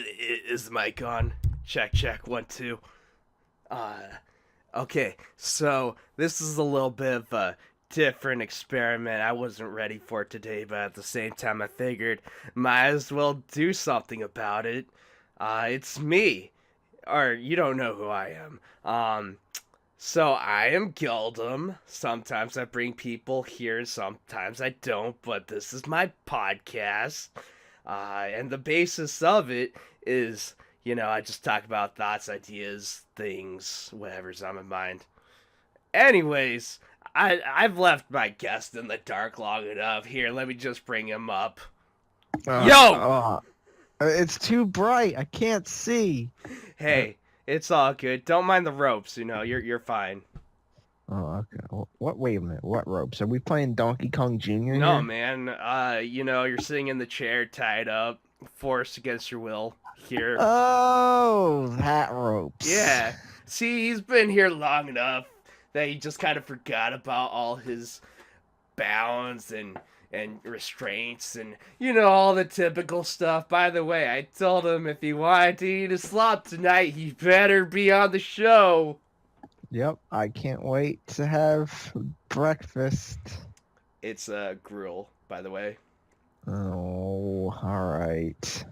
Is the mic on? Check, check, 1, 2. Uh, okay, so this is a little bit of a different experiment. I wasn't ready for it today, but at the same time, I figured might as well do something about it. It's me, or you don't know who I am. So I am Gildum. Sometimes I bring people here, sometimes I don't, but this is my podcast. And the basis of it is, I just talk about thoughts, ideas, things, whatever's on my mind. Anyways, I've left my guest in the dark long enough. Here, let me just bring him up. Uh, Yo! uh, it's too bright. I can't see. Uh, Hey, it's all good. Don't mind the ropes, you're fine. okay. What? Wait a minute. What ropes? Are we playing Donkey Kong Jr. No, here? man. You're sitting in the chair tied up, forced against your will. Here. Oh, that ropes. Yeah. See, he's been here long enough that he just kind of forgot about all his bounds and restraints and all the typical stuff. By the way, I told him if he wanted to eat a slop tonight, he better be on the show. Yep. I can't wait to have breakfast. It's a gruel, by the way. Oh, all right.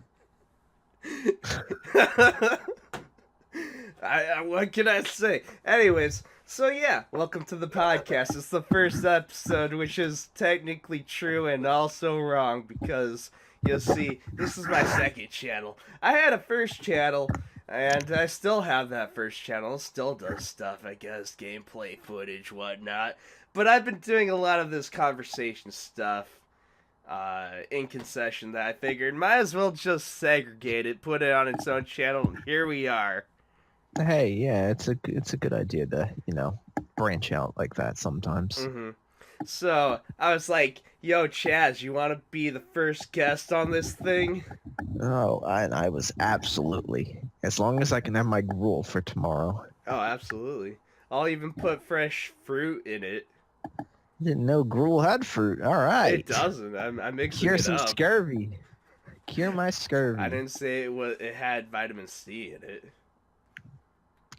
What can I say? Anyways, so yeah, welcome to the podcast. It's the first episode, which is technically true and also wrong because you'll see, this is my second channel. I had a first channel, and I still have that first channel. It still does stuff, I guess, gameplay footage, whatnot. But I've been doing a lot of this conversation stuff in concession that I figured might as well just segregate it, put it on its own channel, and here we are. Hey, yeah, it's a good idea to branch out like that sometimes. Mm-hmm. So I was like, "Yo, Chaz, you want to be the first guest on this thing?" Oh, I was absolutely, as long as I can have my gruel for tomorrow. Oh, absolutely. I'll even put fresh fruit in it. Didn't know gruel had fruit. All It right. doesn't. I'm mixing Cure it some up. scurvy. Cure my I scurvy. didn't say it was. It had vitamin C in it.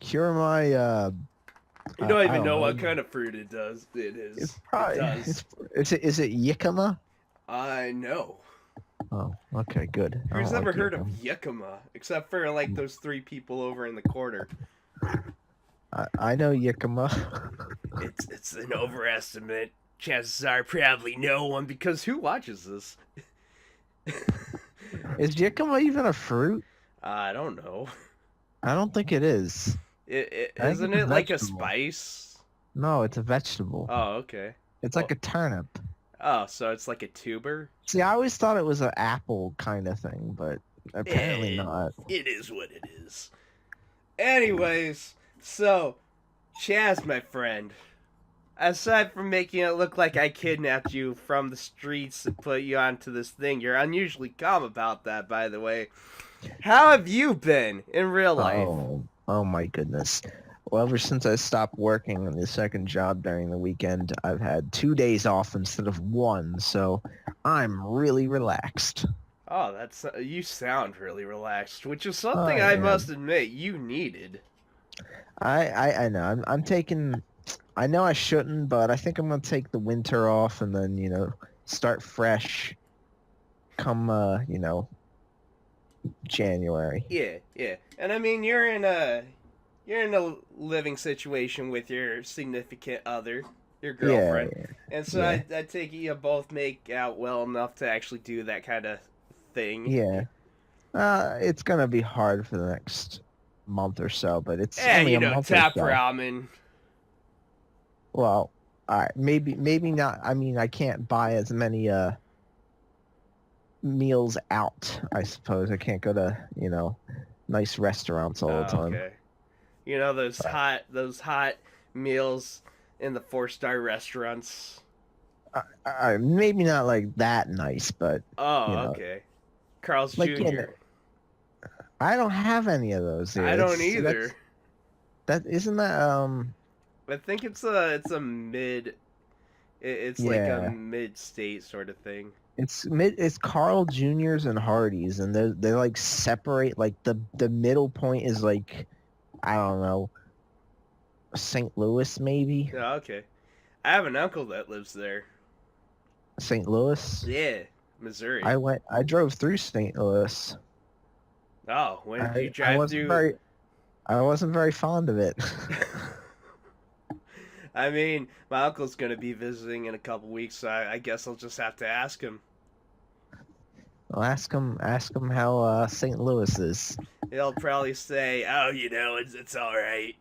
Cure my You don't I even don't know know. what kind of fruit it does. It It's is. It probably does. is it Yakima? I know. Oh, okay, good. I Who's don't ever like heard of Yakima. Yakima? Except for like those three people over in the corner. I know Yakima. It's an overestimate. Chances are probably no one because who watches this? Is Yakima even a fruit? I don't know. I don't think it is. I think Isn't it's a it like a vegetable. spice? No, it's a vegetable. Oh, okay. It's Well, like a turnip. oh, so it's like a tuber? See, I always thought it was an apple kind of thing, but apparently It, not. it is what it is. Anyways, so, Chaz, my friend, aside from making it look like I kidnapped you from the streets and put you onto this thing, you're unusually calm about that, by the way. How have you been in real life? Oh my goodness. Well, ever since I stopped working on the second job during the weekend, I've had 2 days off instead of one, so I'm really relaxed. Oh, that's you sound really relaxed, which is something I I must am. admit you needed. I know. I'm taking. I know I shouldn't, but I think I'm gonna take the winter off and then start fresh. Come January. Yeah, yeah. And I mean, you're in a living situation with your significant other, your Yeah, girlfriend, and so yeah, I take it you both make out well enough to actually do that kind of thing. yeah. It's gonna be hard for the next month or so, but it's And only a month or tap so. ramen. Well, all right, maybe not. I mean, I can't buy as many meals out. I suppose I can't go to nice restaurants all the Oh, time. okay. You know those hot meals in the 4-star restaurants. Maybe not like that nice, but you Oh, know, okay. Carl's like Jr. I don't have any of those here. I don't It's either. that isn't that I think it's a mid. It's like a yeah. mid state sort of thing. It's Carl Juniors and Hardee's, and they like separate. Like the middle point is like, I don't know, St. Louis maybe. Oh, okay. I have an uncle that lives there. St. Louis. Yeah, Missouri. I drove through St. Louis. Oh, when did you I drive wasn't through? very I wasn't very fond of it. I mean, my uncle's gonna be visiting in a couple weeks, so I guess I'll just have to ask him. Well, ask him how St. Louis is. He'll probably say, "Oh, it's all right."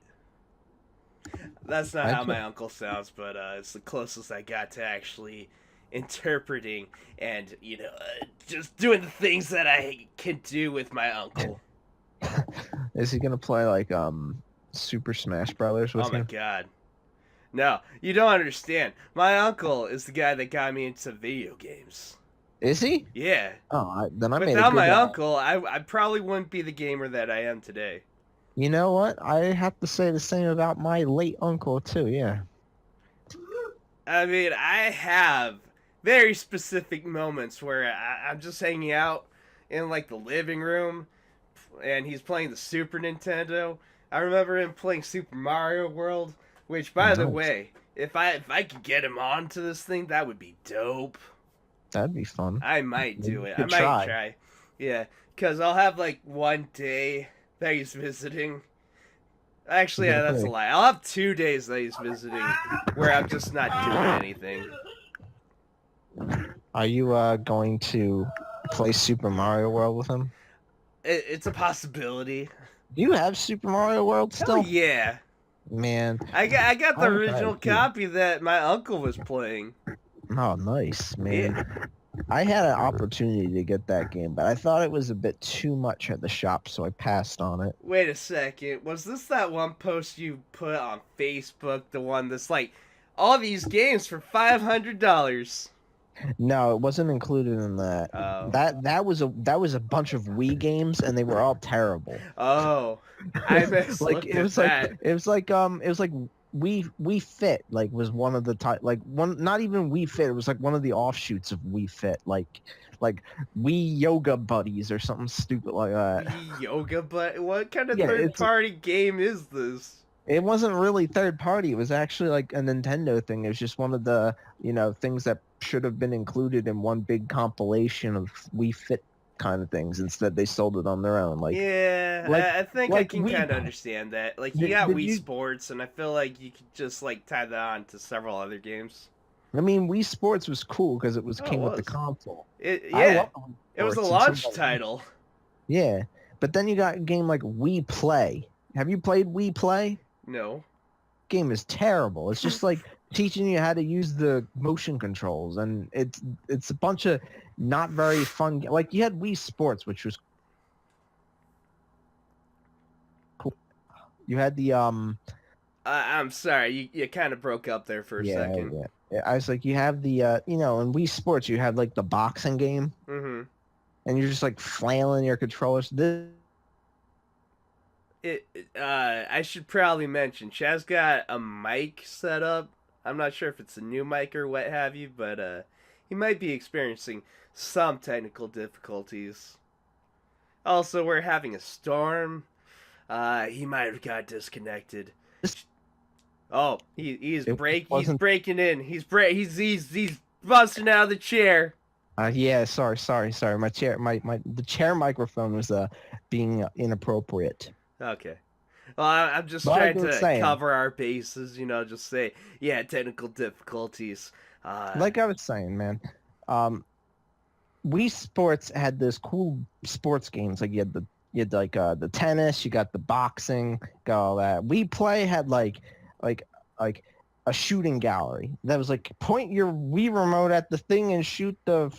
That's not I how ju- my uncle sounds, but it's the closest I got to actually interpreting and just doing the things that I can do with my uncle. Is he gonna play like Super Smash Brothers Oh with my you? god. No, you don't understand. My uncle is the guy that got me into video games. Is he? Yeah. Oh, then I made a Without good. my uncle, I probably wouldn't be the gamer that I am today. You know what? I have to say the same about my late uncle too. Yeah. I mean, I have very specific moments where I'm just hanging out in like the living room and he's playing the Super Nintendo. I remember him playing Super Mario World, which by the Nice. way, if I could get him onto this thing, that would be dope. That'd be fun. I might Maybe do you it. I could might try. try. Yeah, cuz I'll have like one day that he's visiting. Actually, You yeah, gonna that's a play? lie. I'll have 2 days that he's visiting where I'm just not doing anything. Are you going to play Super Mario World with him? It's a possibility. Do you have Super Mario World Hell still? yeah. Man, I got the I wish I original had too. copy that my uncle was playing. Oh, nice, Yeah. man. I had an opportunity to get that game, but I thought it was a bit too much at the shop, so I passed on it. Wait a second. Was this that one post you put on Facebook? The one that's like, all these games for $500. No, it wasn't included in that. Oh. That was a bunch of Wii games, and they were all terrible. Oh. I Like mislooked at that. it was like We Fit was one of the like one, not even We Fit, it was like one of the offshoots of We Fit, like We Yoga Buddies or something stupid like that. Yoga, but what kind of Yeah, third party game is this? it wasn't really third party. It was actually like a Nintendo thing. It was just one of the, things that should have been included in one big compilation of We Fit kind of things. Instead, they sold it on their own. Yeah, Like, I think I like can we kind of understand that. Like, you got did Wii you? Sports, and I feel like you could just, like, tie that on to several other games. I mean, Wii Sports was cool because Oh, it came with the was. console. I Yeah, love Wii it was a Sports launch title. yeah, but then you got a game like Wii Play. Have you played Wii Play? No. Game is terrible. It's just like teaching you how to use the motion controls, and it's a bunch of not very fun. Like you had Wii Sports, which was cool. You had the I'm sorry, you kind of broke up there for a yeah, second. yeah. I was like, you have the in Wii Sports you have like the boxing game, Mm-hmm. and you're just like flailing your controllers. I should probably mention, Chaz got a mic set up. I'm not sure if it's a new mic or what have you, but he might be experiencing some technical difficulties. Also, we're having a storm. He might have got disconnected. Oh, he's wasn't. breaking in. He's busting out of the chair. Yeah, sorry. The chair microphone was being inappropriate. Okay. Well, I'm just But like trying I was to saying, cover our bases, just say, yeah, technical difficulties. like I was saying, man, Wii Sports had this cool sports games. Like you had like the tennis, you got the boxing, got all that. Wii Play had like a shooting gallery that was like point your Wii remote at the thing and shoot the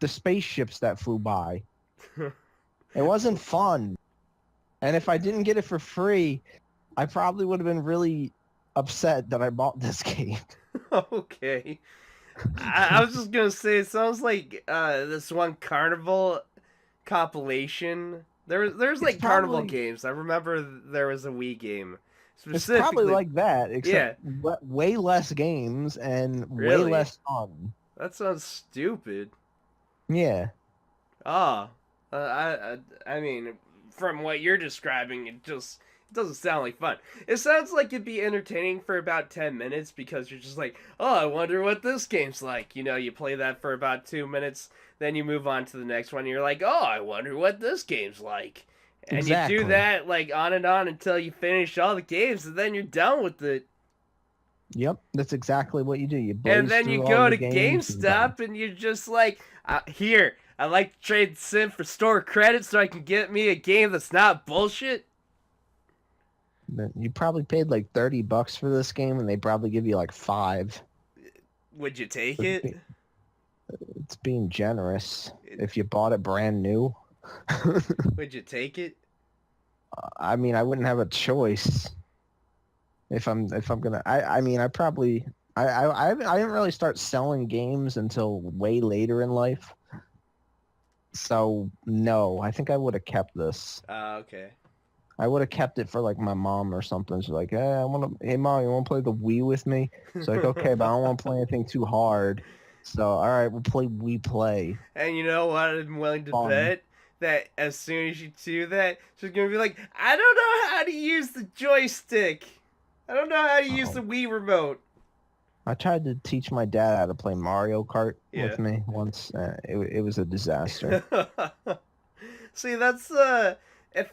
spaceships that flew by. It wasn't fun. And if I didn't get it for free, I probably would have been really upset that I bought this game. Okay. I was just gonna say, it sounds like this one Carnival compilation. There's It's like Carnival probably games. I remember there was a Wii game it's probably specifically. like that, Yeah, except way less games and way really. less fun. That sounds stupid. Yeah. Oh, I mean, from what you're describing, it doesn't sound like fun. It sounds like it'd be entertaining for about 10 minutes because you're just like, oh, I wonder what this game's like. You know, you play that for about 2 minutes, then you move on to the next one. And you're like, oh, I wonder what this game's like, and you do Exactly. that like on and on until you finish all the games, and then you're done with it. Yep. That's exactly what you do. You And blaze then you through all go the to games and done. GameStop and you're just like, here, I like to trade Sim for store credit so I can get me a game that's not bullshit. But you probably paid like $30 for this game, and they probably give you like five. Would you take It's, it? be- it's being generous. If you bought it brand new, Would you take it? I mean, I wouldn't have a choice if I'm gonna. I mean, I probably. I didn't really start selling games until way later in life. So no, I think I would have kept this. Okay. I would have kept it for like my mom or something. She's like, hey, I want to. Hey, mom, you want to play the Wii with me? It's like, okay, but I don't want to play anything too hard. So all right, we'll play Wii Play. And you know what? I'm willing to Fun. bet that as soon as you do that, she's gonna be like, I don't know how to use the joystick. I don't know how to use Oh. the Wii remote. I tried to teach my dad how to play Mario Kart Yeah. with me once. It was a disaster. See, that's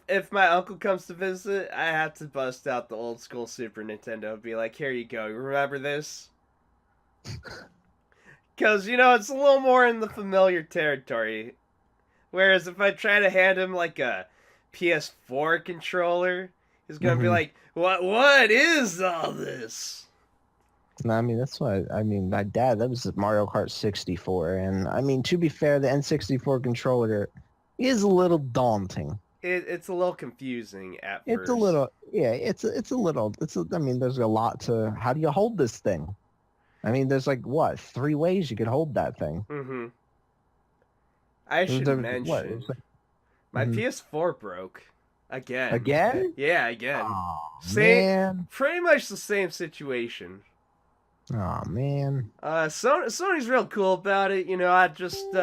if my uncle comes to visit, I have to bust out the old school Super Nintendo and be like, "Here you go. Remember this?" Cuz you know, it's a little more in the familiar territory. Whereas if I try to hand him like a PS4 controller, he's going to be hmm like, what is all this?" No, I mean that's why. I mean, my dad, that was Mario Kart 64, and I mean, to be fair, the N64 controller is a little daunting. It's a little confusing at It's a first. little, yeah, it's a little, I mean, there's a lot to, how do you hold this thing? I mean, there's like, what, three ways you could hold that thing? Mhm. I There's, should there's what? It's mention like, my mhm. PS4 broke again. Again? Yeah, again. Oh, Same, man. pretty much the same situation. Oh, man. Sony's real cool about it. You know, I just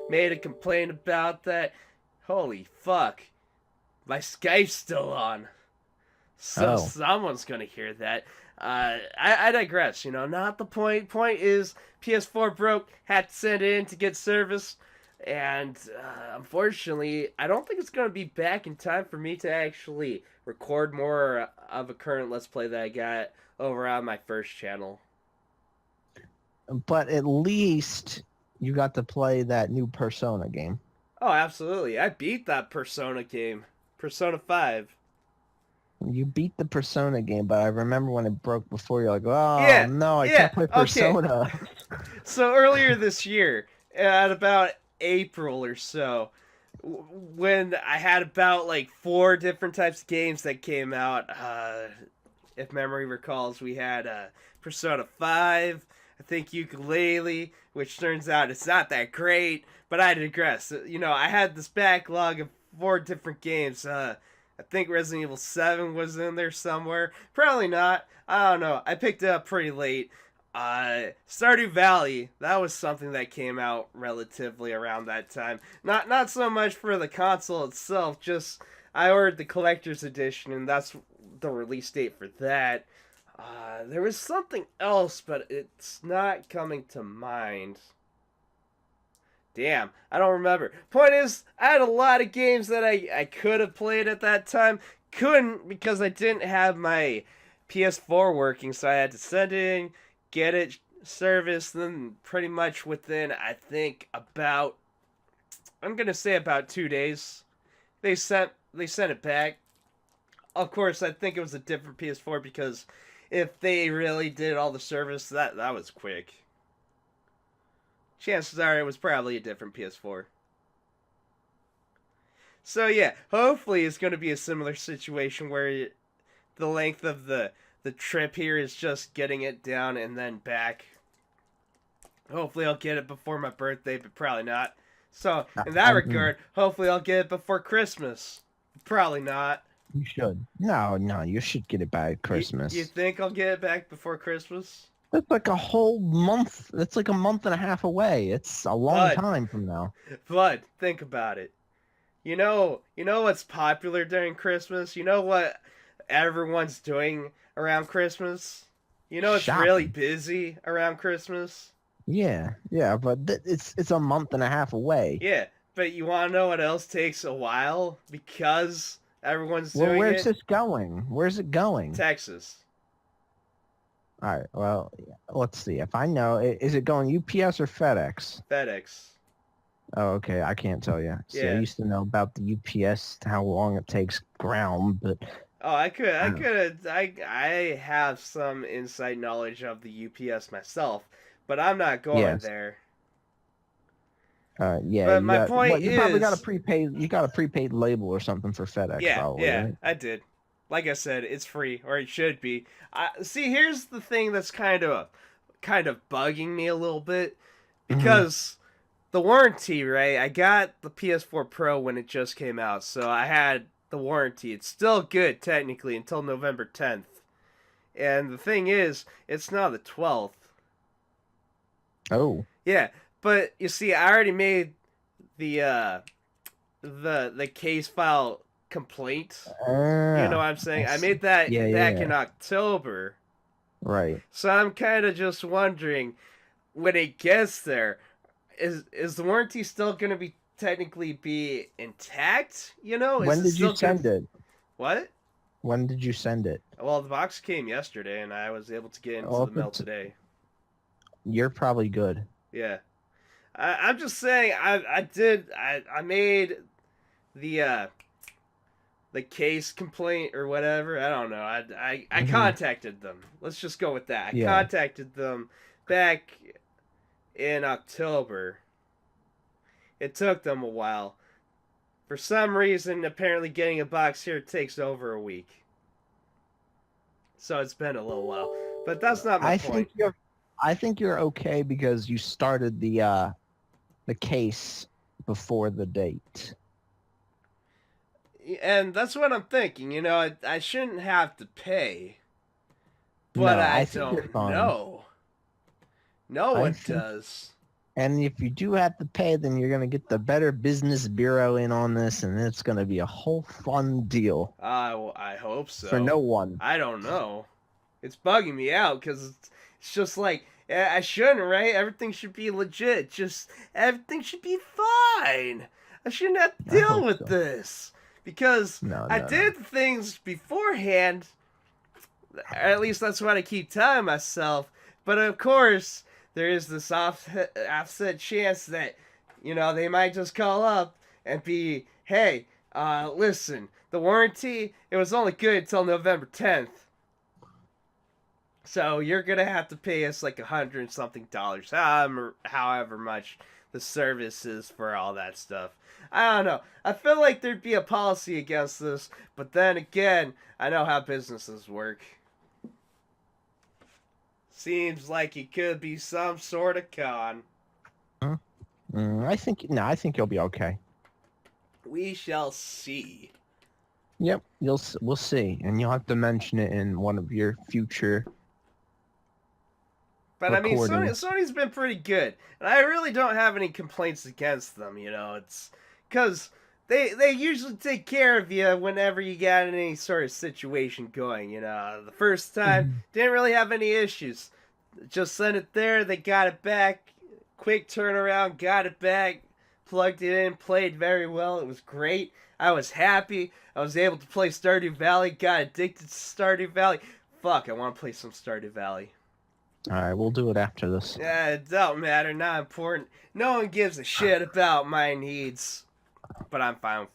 made a complaint about that. Holy fuck, my Skype's still on, so Oh, someone's gonna hear that. I digress. You know, not the point. Point is, PS4 broke. Had to send it in to get service. And unfortunately, I don't think it's going to be back in time for me to actually record more of a current Let's Play that I got over on my first channel. but at least you got to play that new Persona game. Oh, absolutely. I beat that Persona game. Persona 5. You beat the Persona game, but I remember when it broke before, you're like, oh, Yeah, no, I yeah, can't play okay. Persona. So earlier this year, at about April or so, when I had about like four different types of games that came out, if memory recalls, we had Persona 5, I think Ukulele, which turns out it's not that great, but I digress. You know, I had this backlog of four different games. I think Resident Evil 7 was in there somewhere. Probably not. I don't know. I picked it up pretty late. Stardew Valley, that was something that came out relatively around that time. Not so much for the console itself, just I ordered the collector's edition, and that's the release date for that. There was something else, but it's not coming to mind. Damn, I don't remember. Point is, I had a lot of games that I could have played at that time. Couldn't because I didn't have my PS4 working, so I had to send it in, get it serviced, then pretty much within, I think, about, I'm gonna say about 2 days, they sent it back. Of course, I think it was a different PS4 because if they really did all the service, that was quick. Chances are it was probably a different PS4. So yeah, hopefully it's going to be a similar situation where the length of the trip here is just getting it down and then back. Hopefully I'll get it before my birthday, but probably not. So in that I mean, regard, hopefully I'll get it before Christmas. Probably not. you should. No, you should get it by You Christmas. think I'll get it back before Christmas? That's like a whole month. That's like a month and a half away. It's a long Bud, time from now. Bud, think about it. You know what's popular during Christmas? You know what everyone's doing around Christmas? You know it's really Shopping. busy around Christmas? Yeah, yeah, but it's a month and a half away. Yeah, but you want to know what else takes a while because everyone's Well, doing where's it? this going? Where's it going? Texas. All right. Well, yeah, let's see. If I know, is it going UPS or FedEx? FedEx. Oh, okay. I can't tell you. See, I Yeah. used to know about the UPS, how long it takes ground, but Oh, I uh, could, I have some inside knowledge of the UPS myself, but I'm not going yes. there. Yeah, But you my got point you probably got a is, prepaid. You got a prepaid label or something for FedEx, yeah, probably, yeah, right? I did. Like I said, it's free, or it should be. See, here's the thing that's kind of bugging me a little bit, Hmm. because the warranty, right? I got the PS4 Pro when it just came out, so I had the warranty. It's still good technically until November 10th. And the thing is, it's now the 12th. Oh. Yeah, but you see, I already made the the case file complaint. You know what Ah. I'm saying? I I see. made that Yeah, back yeah. in October. Right. So I'm kind of just wondering when it gets there, is the warranty still going to be technically be intact? You know, is When it did you still going to send it? what? When did you send it? Well, the box came yesterday and I was able to get into Well, the if mail it's, today. you're probably good. Yeah. I'm just saying I made the uh the case complaint or whatever. I don't know. I Hmm. contacted them. Let's just go with that. I Yeah. contacted them back in October. It took them a while. For some reason, apparently getting a box here takes over a week. So it's been a little while. But that's not my I point. think you're I think you're okay because you started the case before the date. And that's what I'm thinking. I shouldn't have to pay, but No, I I think you're don't fine. know. No I one think does. and if you do have to pay, then you're gonna get the Better Business Bureau in on this, and it's gonna be a whole fun deal I hope for so. no one. I don't know. It's bugging me out because it's just like I shouldn't, right? Everything should be legit. Just everything should be fine. I shouldn't have to I deal hope with so. this because No, I no, no. did things beforehand. Or at least that's what I keep telling myself. But of course, there is this offset chance that they might just call up and be, hey, listen, the warranty it was only good until November 10th. So you're gonna have to pay us like $100 something, however much the service is for all that stuff. I don't know. I feel like there'd be a policy against this, but then again, I know how businesses work. Seems like it could be some sort of con. Hmm? I think no, I think you'll be okay. We shall see. Yep, we'll see, and you'll have to mention it in one of your future But I mean, recordings. Sony's been pretty good, and I really don't have any complaints against them. It's because they usually take care of you whenever you got any sort of situation going. The first time Mhm. didn't really have any issues. Just sent it there, they got it back, quick turnaround, got it back, plugged it in, played very well. It was great. I was happy. I was able to play Stardew Valley. Got addicted to Stardew Valley. Fuck, I want to play some Stardew Valley. All right, we'll do it after this. Yeah, it don't matter. Not important. No one gives a shit about my needs. But I'm fine.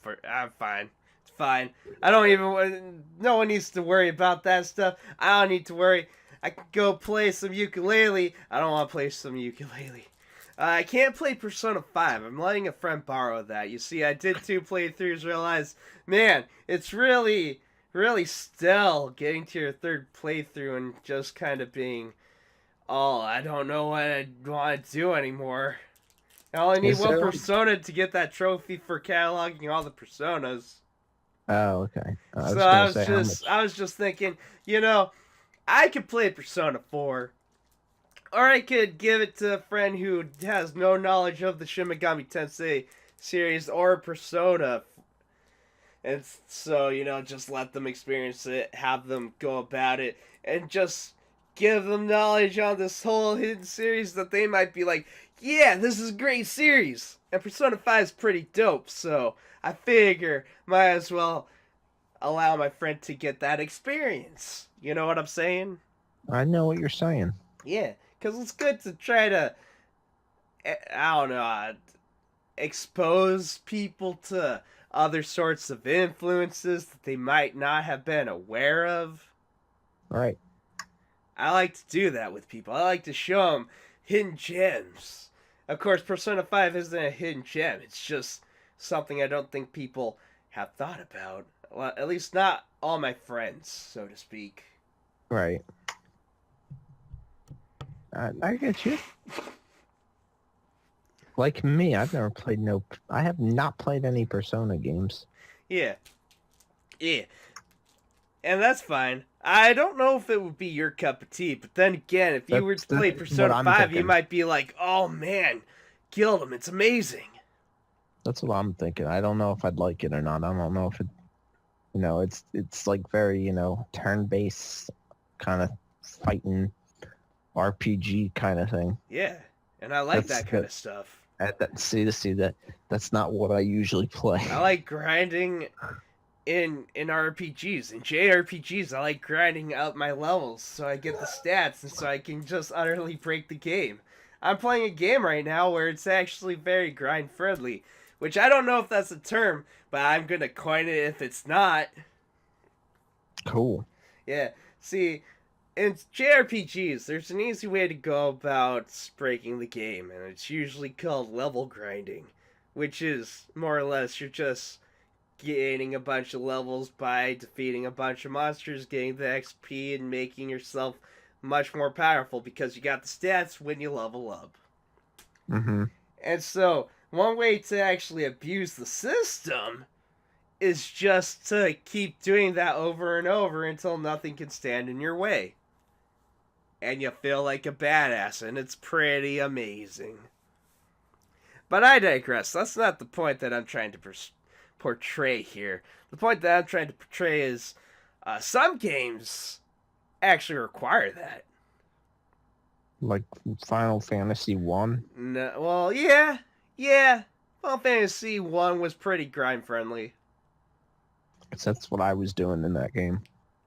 It's fine. I don't even. No one needs to worry about that stuff. I don't need to worry. I can go play some ukulele. I don't want to play some ukulele. I can't play Persona 5. I'm letting a friend borrow that. You see, I did 2 playthroughs, realized, man, it's really, really still getting to your third playthrough and just kind of being, oh, I don't know what I want to do anymore. I only need Is one there like? persona to get that trophy for cataloging all the personas. Oh, okay. I So was gonna say how much. I was just thinking, you know, I could play Persona 4 Or I could give it to a friend who has no knowledge of the Shin Megami Tensei series or Persona. And so, just let them experience it, have them go about it, and just give them knowledge on this whole hidden series that they might be like, yeah, this is a great series. And Persona 5 is pretty dope, so I figure might as well allow my friend to get that experience. You know what I'm saying? I know what you're saying. Yeah, because it's good to try to, I don't know, expose people to other sorts of influences that they might not have been aware of. Right. I like to do that with people. I like to show them hidden gems. Of course, Persona 5 isn't a hidden gem. It's just something I don't think people have thought about. Well, at least not all my friends, so to speak. Right. I get you. Like me, I have not played any Persona games. Yeah. Yeah. And that's fine. I don't know if it would be your cup of tea, but then again, if you were to play Persona 5, you might be like, oh man, Gildem, it's amazing. That's what I'm thinking. I don't know if I'd like it or not. I don't know if it, it's like very, turn-based kind of fighting RPG kind of thing. Yeah, and I like that kind of stuff. That's not what I usually play. I like grinding in RPGs. In JRPGs, I like grinding out my levels so I get the stats and so I can just utterly break the game. I'm playing a game right now where it's actually very grind friendly, which I don't know if that's a term, but I'm gonna coin it if it's not. Cool. Yeah. See, in JRPGs, there's an easy way to go about breaking the game, and it's usually called level grinding, which is more or less you're just gaining a bunch of levels by defeating a bunch of monsters, getting the XP, and making yourself much more powerful because you got the stats when you level up. Mm-hmm. And so, one way to actually abuse the system is just to keep doing that over and over until nothing can stand in your way. And you feel like a badass, and it's pretty amazing. But I digress. That's not the point that I'm trying to portray here. The point that I'm trying to portray is some games actually require that. Like Final Fantasy 1? No, well, yeah. Final Fantasy 1 was pretty grind friendly. That's what I was doing in that game.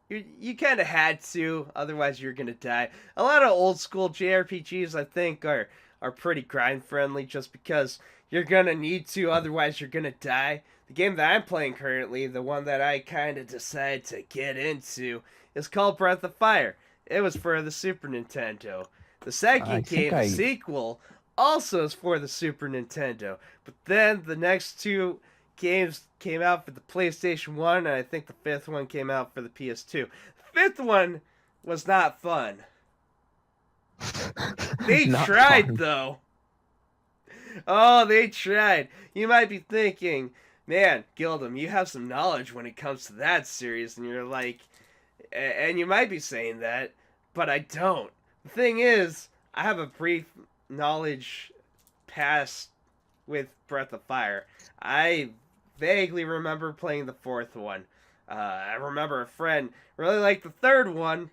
You kind of had to, otherwise you're gonna die. A lot of old school JRPGs, I think, are pretty grind friendly, just because you're gonna need to, otherwise you're gonna die. The game that I'm playing currently, the one that I kind of decided to get into, is called Breath of Fire. It was for the Super Nintendo. The second game, the sequel, also is for the Super Nintendo. But then the next two games came out for the PlayStation 1, and I think the fifth one came out for the PS2. The fifth one was not fun. They tried, fun. Though. Oh, they tried. You might be thinking, man, Gildem, you have some knowledge when it comes to that series, and you're like, and you might be saying that, but I don't. The thing is, I have a brief knowledge past with Breath of Fire. I vaguely remember playing the fourth one. I remember a friend really liked the third one,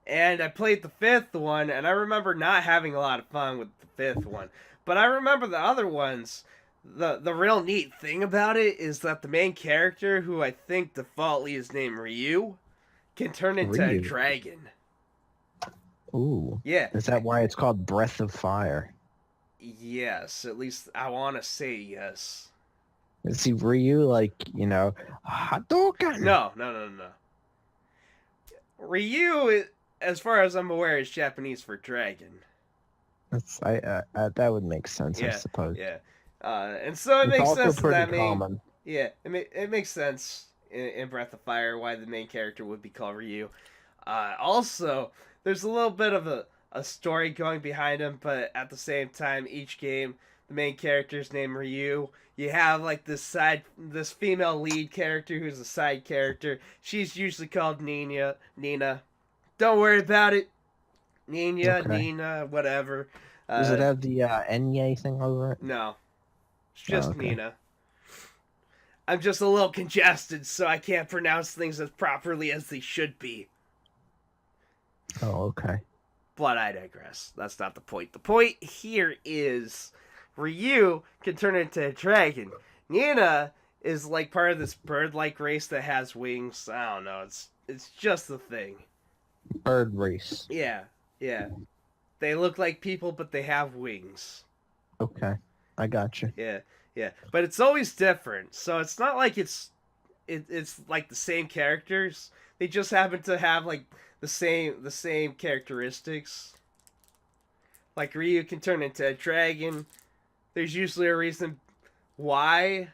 and I played the fifth one, and I remember not having a lot of fun with the fifth one. But I remember the other ones. The real neat thing about it is that the main character, who I think defaultly is named Ryu, can turn into a dragon. Ooh. Yeah. Is that why it's called Breath of Fire? Yes, at least I want to say yes. Is he Ryu, like, Hadouken? No. Ryu, as far as I'm aware, is Japanese for dragon. That's that would make sense, I suppose. Yeah. And so it makes sense that common. Yeah, it makes sense in Breath of Fire why the main character would be called Ryu. Also, there's a little bit of a story going behind him, but at the same time, each game, the main character's named Ryu. You have like this female lead character who's a side character. She's usually called Nina. Don't worry about it. Okay. Nina, whatever. Does it Uh, have the Enye thing over it? no, it's Oh, just okay. Nina. I'm just a little congested, so I can't pronounce things as properly as they should be. Oh, okay. But I digress. That's not the point. The point here is Ryu can turn into a dragon. Nina is like part of this bird-like race that has wings. I don't know. It's just the thing. Bird race. Yeah, yeah. They look like people, but they have wings. Okay. I got you. Yeah, yeah. But it's always different. So it's not like it's like the same characters. They just happen to have like the same characteristics. Like Ryu can turn into a dragon. There's usually a reason why.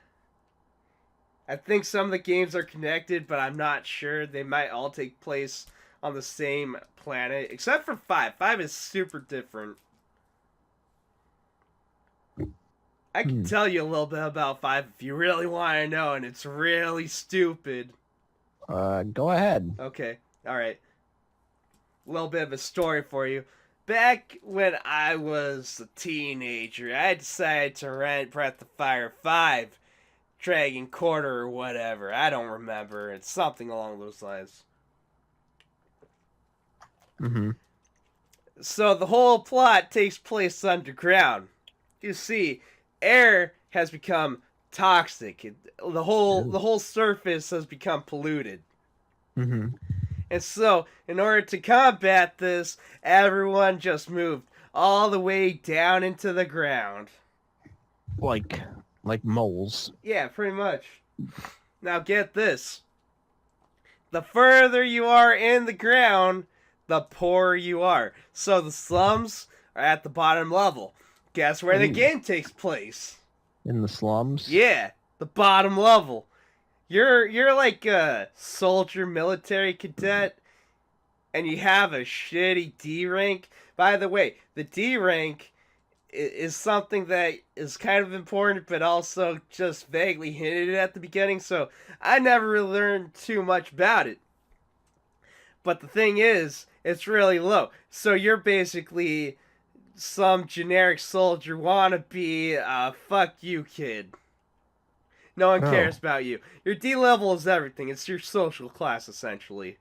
I think some of the games are connected, but I'm not sure. They might all take place on the same planet, except for 5. 5 is super different. I can Hmm. tell you a little bit about 5 if you really want to know, and it's really stupid. Go ahead. Okay, alright. A little bit of a story for you. Back when I was a teenager, I decided to rent Breath of Fire 5, Dragon Quarter or whatever. I don't remember. It's something along those lines. Mm-hmm. So the whole plot takes place underground. You see, air has become toxic. The whole surface has become polluted. Mm-hmm. And so, in order to combat this, everyone just moved all the way down into the ground. Like, like moles. Yeah, pretty much. Now get this. The further you are in the ground, the poorer you are. So the slums are at the bottom level. Guess where the Ooh. game takes place? In the slums. Yeah, the bottom level. You're like a soldier military cadet and you have a shitty D rank. By the way, the D rank is something that is kind of important, but also just vaguely hinted at the beginning. So I never really learned too much about it. But the thing is, it's really low. So you're basically some generic soldier wannabe. Fuck you, kid. No one cares Oh, about you. Your D level is everything. It's your social class, essentially.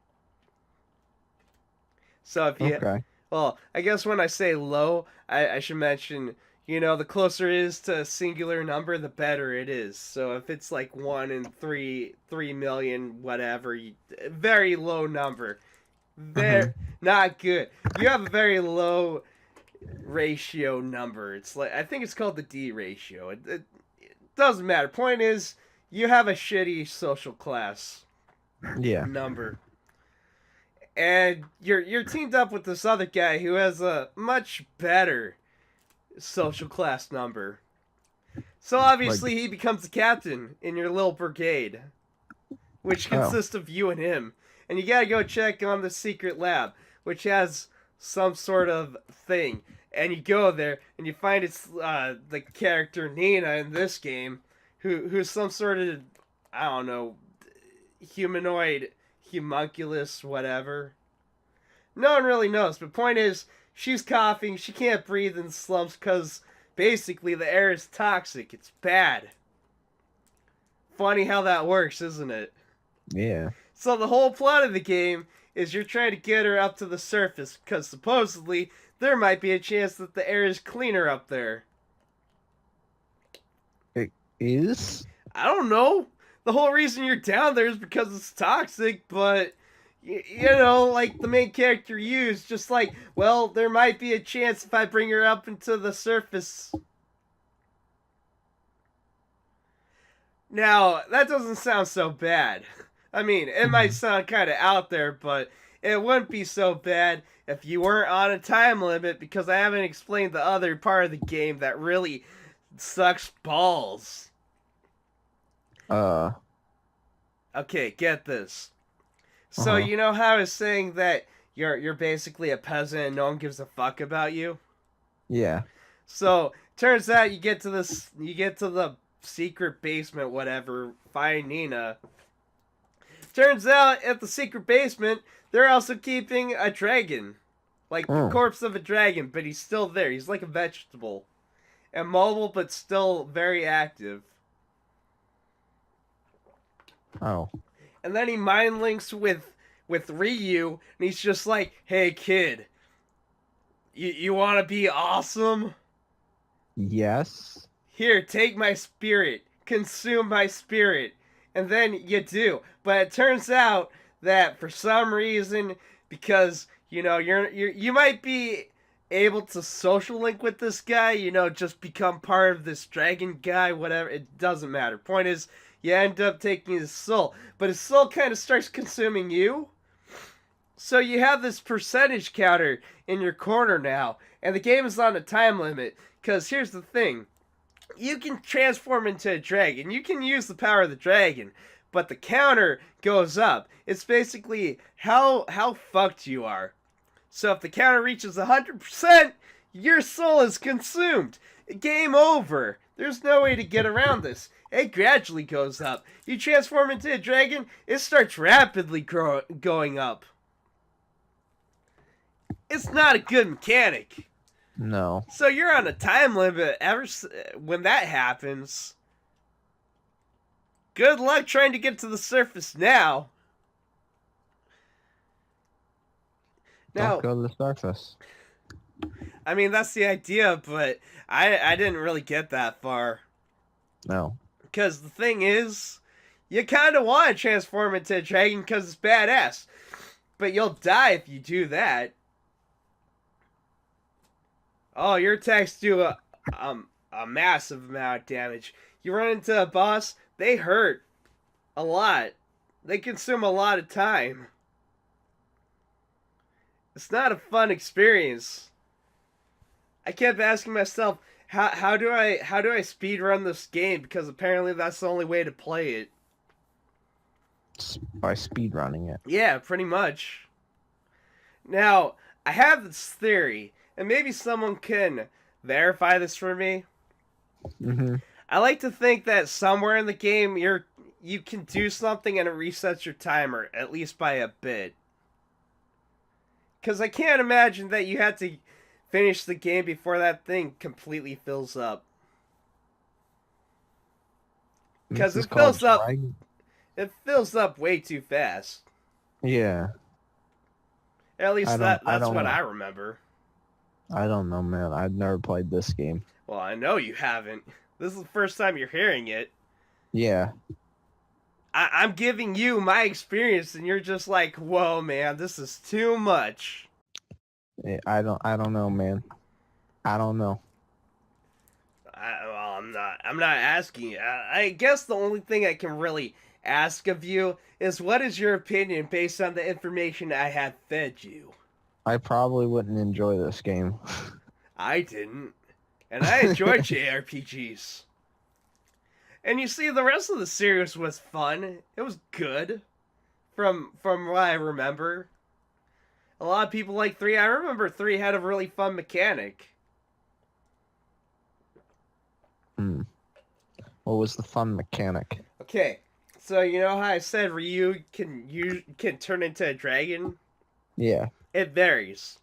So if you, okay. well, I guess when I say low, I should mention, the closer it is to a singular number, the better it is. So if it's like 1 in 3 million, whatever, very low number. Very, Mm-hmm. not good. You have a very low ratio number. It's like, I think it's called the D ratio. It doesn't matter. Point is, you have a shitty social class Yeah. number. And you're teamed up with this other guy who has a much better social class number. So Like, obviously he becomes the captain in your little brigade, which oh. consists of you and him. And you gotta go check on the secret lab, which has some sort of thing. And you go there and you find it's the character Nina in this game, who's some sort of, I don't know, humanoid, homunculus, whatever. No one really knows, but point is, she's coughing, she can't breathe in the slums because basically the air is toxic. It's bad. Funny how that works, isn't it? Yeah. So the whole plot of the game is you're trying to get her up to the surface because supposedly there might be a chance that the air is cleaner up there. It is? I don't know. The whole reason you're down there is because it's toxic, but like the main character used, just like, well, there might be a chance if I bring her up into the surface. Now, that doesn't sound so bad. I mean, it might Mhm. sound kind of out there, but it wouldn't be so bad if you weren't on a time limit because I haven't explained the other part of the game that really sucks balls. Uh, Okay, get this. So uh-huh. you know how I was saying that you're basically a peasant and no one gives a fuck about you? Yeah. So turns out you get to the secret basement, whatever, find Nina. Turns out at the secret basement, they're also keeping a dragon. Like the Mm. corpse of a dragon, but he's still there. He's like a vegetable. Immobile, but still very active. Oh. And then he mind links with Ryu, and he's just like, "Hey kid, you want to be awesome? Yes. Here, take my spirit, consume my spirit." And then you do. But it turns out that for some reason, because you might be able to social link with this guy, just become part of this dragon guy, whatever. It doesn't matter. Point is, you end up taking his soul, but his soul kind of starts consuming you. So you have this percentage counter in your corner now, and the game is on a time limit. Because here's the thing: you can transform into a dragon. You can use the power of the dragon, but the counter goes up. It's basically how fucked you are. So if the counter reaches 100%, your soul is consumed. Game over. There's no way to get around this. It gradually goes up. You transform into a dragon, it starts rapidly going up. It's not a good mechanic. No. So you're on a time limit when that happens. Good luck trying to get to the surface now. Now, Don't go to the surface. I mean, that's the idea, but I didn't really get that far. No. Because the thing is, you kind of want to transform into a dragon because it's badass. But you'll die if you do that. Oh, your attacks do a massive amount of damage. You run into a boss, they hurt a lot. They consume a lot of time. It's not a fun experience. I kept asking myself, how do I speed run this game? Because apparently that's the only way to play it. By speed running it. Yeah, pretty much. Now, I have this theory, and maybe someone can verify this for me. Mm-hmm. I like to think that somewhere in the game you can do something and it resets your timer, at least by a bit. Because I can't imagine that you had to finish the game before that thing completely fills up. Because it fills up. It fills up way too fast. Yeah. At least that's what know. I remember. I don't know, man. I've never played this game. Well, I know you haven't. This is the first time you're hearing it. Yeah. I'm giving you my experience, and you're just like, "Whoa, man, this is too much." I don't know, man. I don't know. I'm not asking you. I guess the only thing I can really ask of you is, what is your opinion based on the information I have fed you? I probably wouldn't enjoy this game. I didn't, and I enjoy JRPGs. And you see, the rest of the series was fun. It was good, from what I remember. A lot of people like 3. I remember 3 had a really fun mechanic. What was the fun mechanic? Okay, so you know how I said Ryu can turn into a dragon? Yeah. It varies.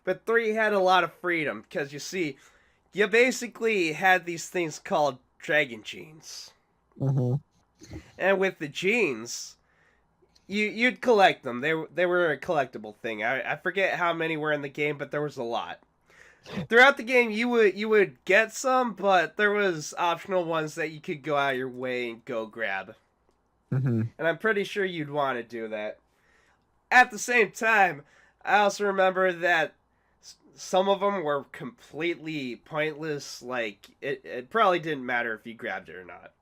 But 3 had a lot of freedom, because you see, you basically had these things called dragon genes. Mm-hmm. And with the genes, you'd collect them. They were a collectible thing. I forget how many were in the game, but there was a lot. Throughout the game, you would get some, but there was optional ones that you could go out of your way and go grab. Mm-hmm. And I'm pretty sure you'd want to do that. At the same time, I also remember that some of them were completely pointless. Like, it probably didn't matter if you grabbed it or not.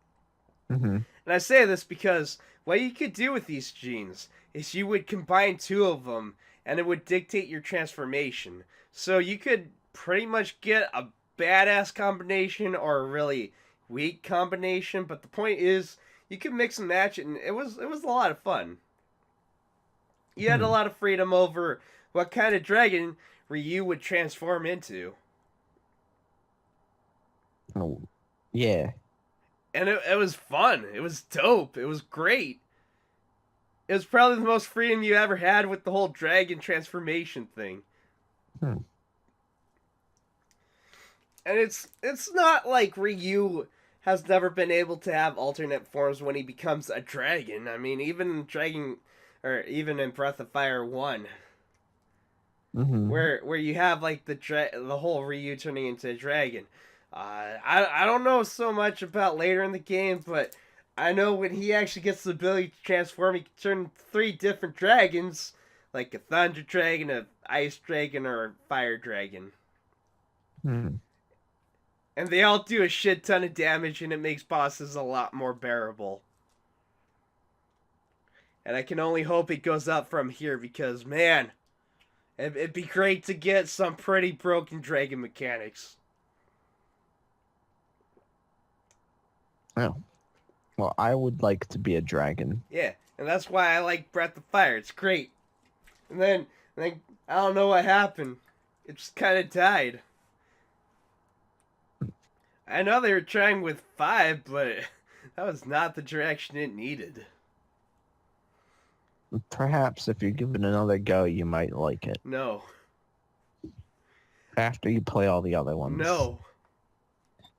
Mm-hmm. And I say this because what you could do with these genes is you would combine 2 of them, and it would dictate your transformation. So you could pretty much get a badass combination or a really weak combination. But the point is, you could mix and match it, and it was a lot of fun. You had a lot of freedom over what kind of dragon Ryu would transform into. Oh, yeah. And it was fun. It was dope. It was great. It was probably the most freedom you ever had with the whole dragon transformation thing. Hmm. And it's not like Ryu has never been able to have alternate forms when he becomes a dragon. I mean, even in Breath of Fire 1, Mm-hmm. where you have like the whole Ryu turning into a dragon. I don't know so much about later in the game, but I know when he actually gets the ability to transform, he can turn three different dragons, like a thunder dragon, a ice dragon, or a fire dragon. Hmm. And they all do a shit ton of damage, and it makes bosses a lot more bearable. And I can only hope it goes up from here because, man, it'd be great to get some pretty broken dragon mechanics. Oh. Well, I would like to be a dragon. Yeah, and that's why I like Breath of Fire. It's great. And then I don't know what happened. It just kind of died. I know they were trying with 5, but that was not the direction it needed. Perhaps if you give it another go, you might like it. No. After you play all the other ones. No.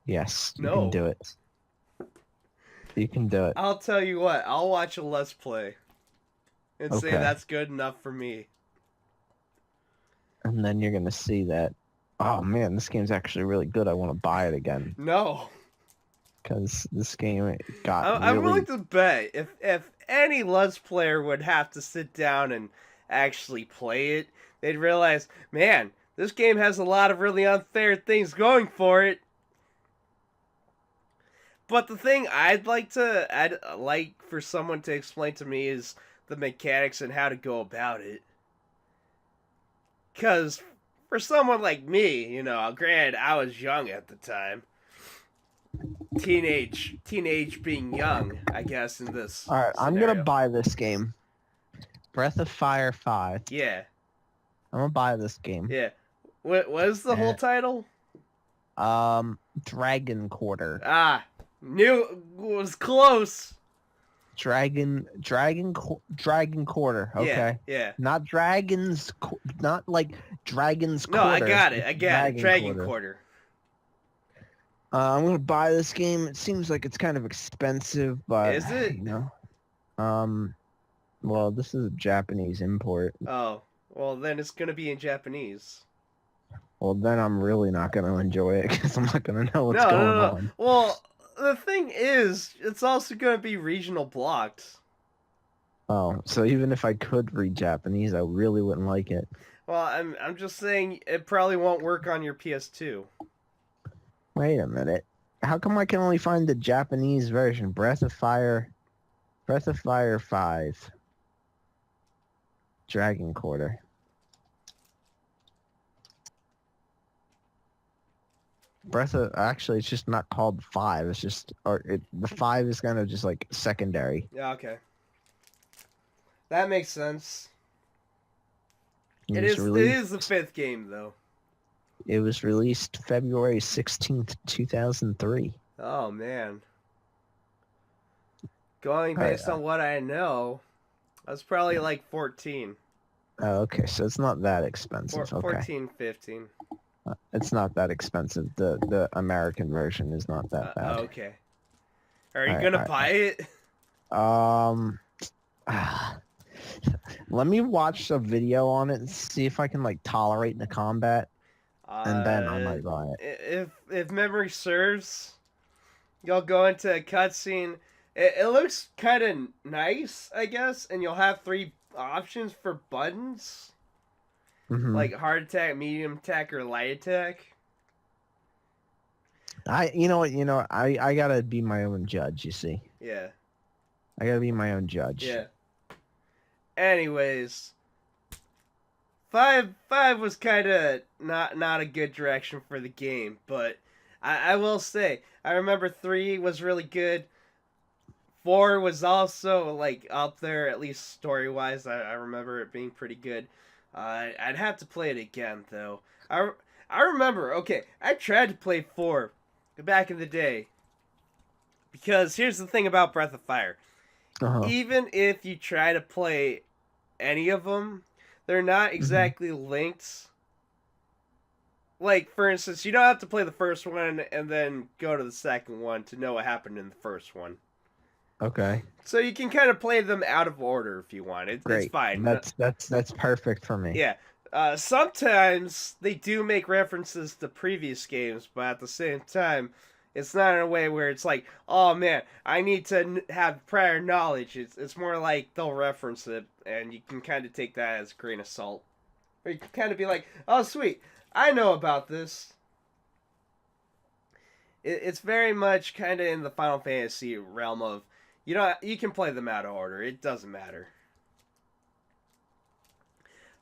Yes, you can No. do it. You can do it. I'll tell you what, I'll watch a Let's Play and say Okay. that's good enough for me. And then you're going to see that, oh man, this game's actually really good. I want to buy it again. No. Because this game got I'm really... willing to bet if any Let's Player would have to sit down and actually play it, they'd realize, man, this game has a lot of really unfair things going for it. But the thing I'd like for someone to explain to me is the mechanics and how to go about it. Because for someone like me, granted, I was young at the time. Teenage being young, I guess, in this Alright, I'm scenario. going to buy this game. Breath of Fire 5. Yeah, I'm going to buy this game. yeah. What is the whole title? Dragon Quarter. Was close. Dragon Quarter. Okay. Yeah. Not not like Dragon's No, Quarter. I got it. Dragon Quarter. I'm gonna buy this game. It seems like it's kind of expensive, but Is it? Well, this is a Japanese import. Oh, well then it's gonna be in Japanese. Well, then I'm really not gonna enjoy it because I'm not gonna know what's going on. Well, the thing is, it's also gonna be regional blocked. Oh, so even if I could read Japanese, I really wouldn't like it. Well, I'm just saying it probably won't work on your PS2. Wait a minute. How come I can only find the Japanese version? Breath of Fire 5. Dragon Quarter. Actually, it's just not called 5. It's just, the 5 is kind of just like secondary. Yeah, okay. That makes sense. It was is the 5th game, though. It was released February 16th, 2003. Oh, man. Going based on what I know, that's probably like 14. Oh, okay, so it's not that expensive. 14, 15. It's not that expensive. The American version is not that bad. Okay. Are you gonna buy it? Let me watch a video on it and see if I can like tolerate the combat, and then I might buy it. If memory serves, you'll go into a cutscene. It looks kind of nice, I guess, and you'll have 3 options for buttons. Mm-hmm. Like hard attack, medium attack, or light attack. I gotta be my own judge, you see. Yeah. I gotta be my own judge. Yeah. Anyways, 5 was kind of not a good direction for the game, but I will say I remember 3 was really good. 4 was also like up there, at least story wise. I remember it being pretty good. I'd have to play it again though. I remember. Okay, I tried to play 4 back in the day. Because here's the thing about Breath of Fire. Uh-huh. Even if you try to play any of them, they're not exactly linked like, for instance, you don't have to play the first one and then go to the second one to know what happened in the first one. Okay. So you can kind of play them out of order if you want. It's Great. fine. That's perfect for me. Yeah. Sometimes they do make references to previous games, but at the same time, it's not in a way where it's like, oh man, I need to have prior knowledge. It's more like they'll reference it, and you can kind of take that as a grain of salt. Or you can kind of be like, oh sweet, I know about this. It's very much kind of in the Final Fantasy realm of, you can play them out of order. It doesn't matter.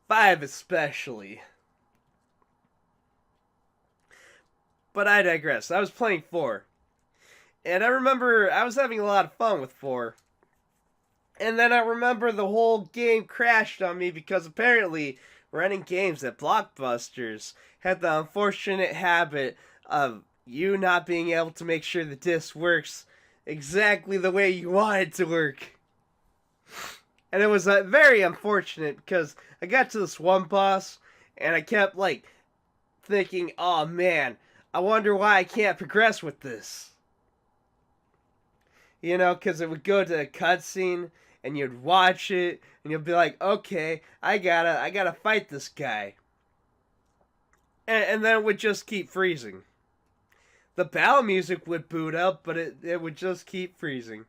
5 especially. But I digress. I was playing 4. And I remember I was having a lot of fun with 4. And then I remember the whole game crashed on me because apparently running games at Blockbusters had the unfortunate habit of you not being able to make sure the disc works exactly the way you want it to work. And it was very unfortunate because I got to this one boss and I kept like thinking, oh man, I wonder why I can't progress with this. You know, because it would go to a cutscene and you'd watch it and you'll be like, okay, I gotta fight this guy. And then it would just keep freezing. The battle music would boot up, but it would just keep freezing.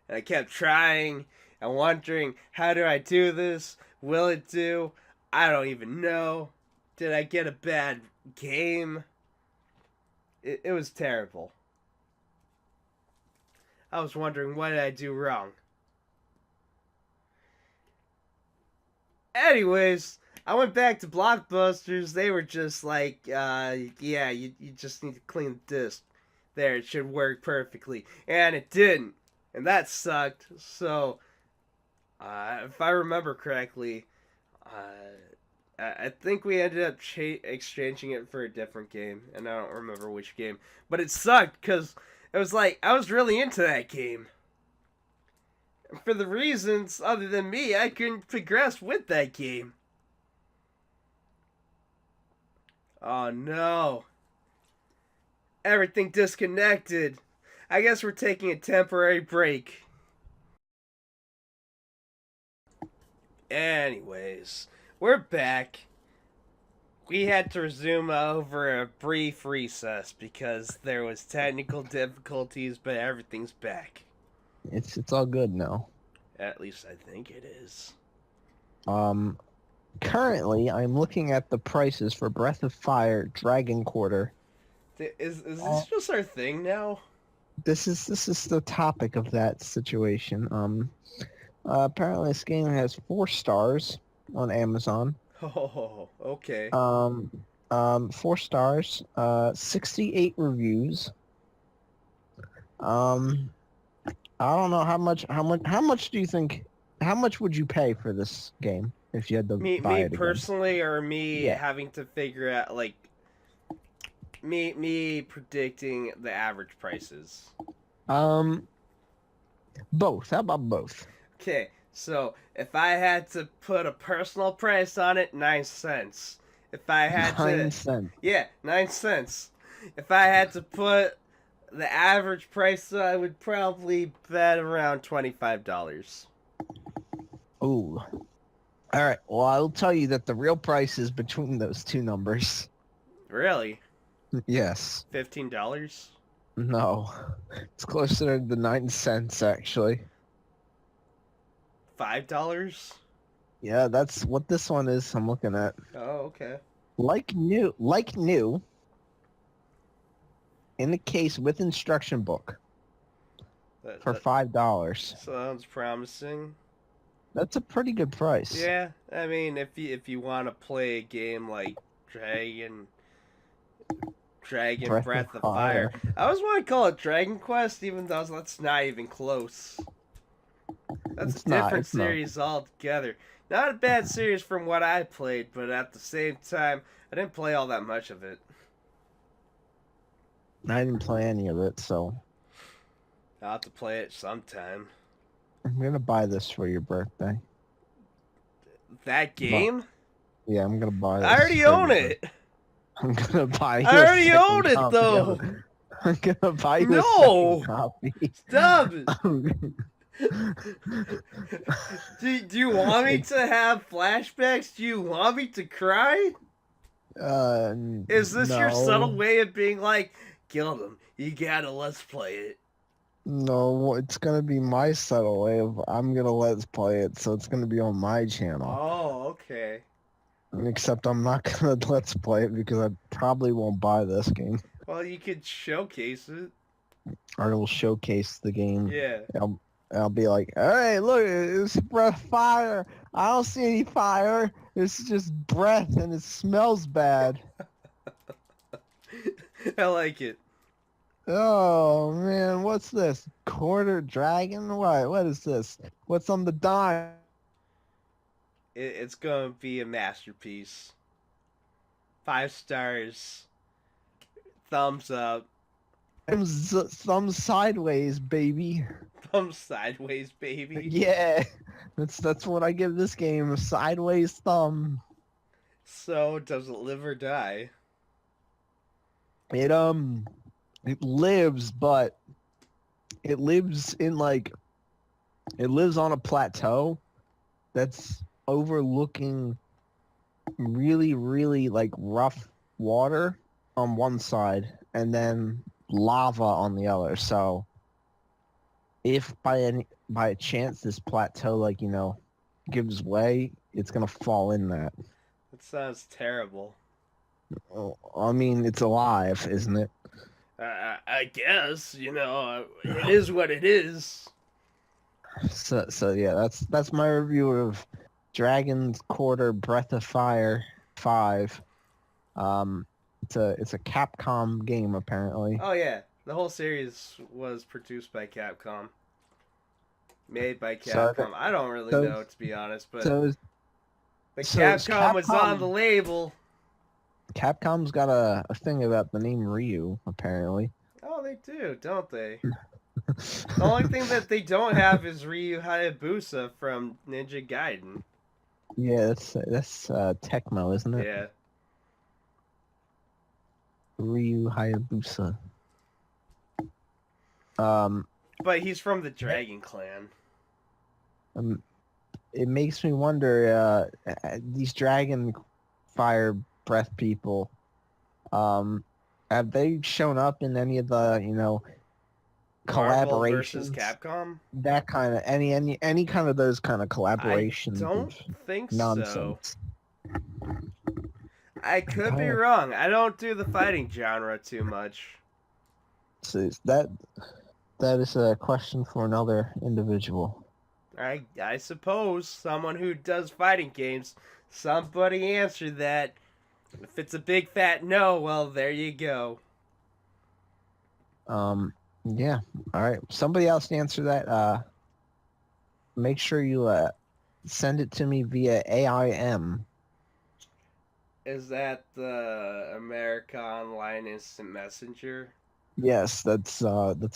And I kept trying and wondering, how do I do this? Will it do? I don't even know. Did I get a bad game? It was terrible. I was wondering, what did I do wrong? Anyways, I went back to Blockbusters. They were just like, yeah, you just need to clean the disc. There, it should work perfectly. And it didn't. And that sucked. So, if I remember correctly, I think we ended up exchanging it for a different game. And I don't remember which game. But it sucked because it was like, I was really into that game. For the reasons, other than me, I couldn't progress with that game. Oh no. Everything disconnected. I guess we're taking a temporary break. Anyways, we're back. We had to resume over a brief recess because there was technical difficulties, but everything's back. It's all good now. At least I think it is. Currently, I'm looking at the prices for Breath of Fire Dragon Quarter. Is this just our thing now? This is the topic of that situation. Apparently this game has 4 stars on Amazon. Oh, okay. 4 stars. 68 reviews. I don't know how much do you think? How much would you pay for this game if you had to buy it Me again? personally, or me having to figure out like me predicting the average prices? Both. How about both? Okay, so if I had to put a personal price on it, 9 cents. If I had 9 cents. Yeah, 9 cents. If I had to put the average price, I would probably bet around $25. Ooh. All right. Well, I'll tell you that the real price is between those two numbers. Really? Yes. $15? No. It's closer to the 9 cents, actually. $5? Yeah, that's what this one is I'm looking at. Oh, okay. Like new, in the case with instruction book for $5. Sounds promising. That's a pretty good price. Yeah, I mean, if you want to play a game like Dragon Breath of Fire. I always want to call it Dragon Quest, even though that's not even close. That's a different series altogether. Not a bad series from what I played, but at the same time, I didn't play all that much of it. I didn't play any of it, so I'll have to play it sometime. I'm gonna buy this for your birthday. That game? Yeah, I'm gonna buy this. I already own it. I'm gonna buy you I a already second own it, copy of though. it. I'm gonna buy you a No! second copy. Stop it! Do you want me to have flashbacks? Do you want me to cry? Is this your subtle No. way of being like, Gildom, you gotta let's play it? No, it's gonna be my subtle way of I'm gonna let's play it, so it's gonna be on my channel. Oh, okay. Except I'm not gonna let's play it because I probably won't buy this game. Well, you could showcase it. I will showcase the game. Yeah. I'll be like, hey, look, it's breath fire. I don't see any fire. It's just breath and it smells bad. I like it. Oh man, what's this? Quarter dragon? What is this? What's on the dime? It's gonna be a masterpiece. 5 stars. Thumbs up. Thumb sideways, baby. Thumbs sideways, baby. Yeah, that's what I give this game, a sideways thumb. So, does it live or die? It lives, but it lives in it lives on a plateau that's overlooking really, really like water on one side and then lava on the other. So if by chance this plateau gives way, it's gonna fall in that. That sounds terrible. I mean, it's alive, isn't it? I guess, it is what it is. So yeah, that's my review of Dragon's Quarter Breath of Fire 5. It's a Capcom game apparently. Oh yeah, the whole series was produced by Capcom. Made by Capcom. I don't really know, to be honest, but Capcom was on the label. Capcom's got a thing about the name Ryu, apparently. Oh, they do, don't they? The only thing that they don't have is Ryu Hayabusa from Ninja Gaiden. Yeah, that's Tecmo, isn't it? Yeah. Ryu Hayabusa. But he's from the Dragon Clan. It makes me wonder, these Dragon Fire Breath people, have they shown up in any of the, Marvel collaborations versus Capcom? That kind of any kind of those kind of collaborations? I don't think nonsense. so. I could be wrong. I don't do the fighting genre too much. So that is a question for another individual. I suppose someone who does fighting games. Somebody answer that. If it's a big fat no, well, there you go. Yeah. All right. Somebody else answer that. Make sure you send it to me via AIM. Is that the America Online Instant Messenger? Yes, that's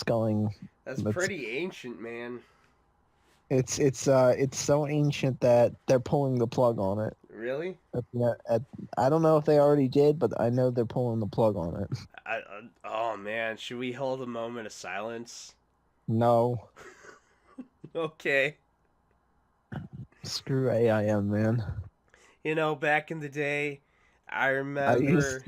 going. That's pretty ancient, man. It's so ancient that they're pulling the plug on it. Really? I don't know if they already did, but I know they're pulling the plug on it. Oh man, should we hold a moment of silence? No. Okay. Screw AIM, man. Back in the day, I remember.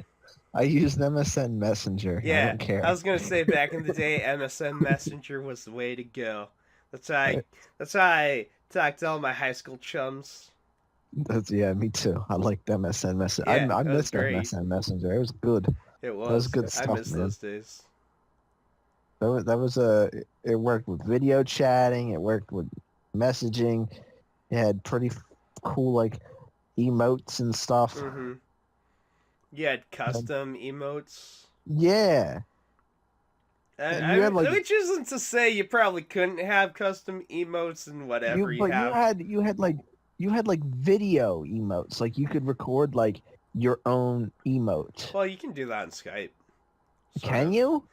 I used MSN Messenger. Yeah, I don't care. I was gonna say back in the day, MSN Messenger was the way to go. That's how I talked to all my high school chums. Yeah, me too. I liked MSN Messenger. Yeah, I missed MSN Messenger. It was good. It was. That was good stuff, I miss man. those days. It worked with video chatting. It worked with messaging. It had pretty cool emotes and stuff. Mm-hmm. You had custom emotes. Yeah. Which isn't to say you probably couldn't have custom emotes and whatever you have. You had video emotes. Like you could record your own emote. Well, you can do that on Skype. Can you?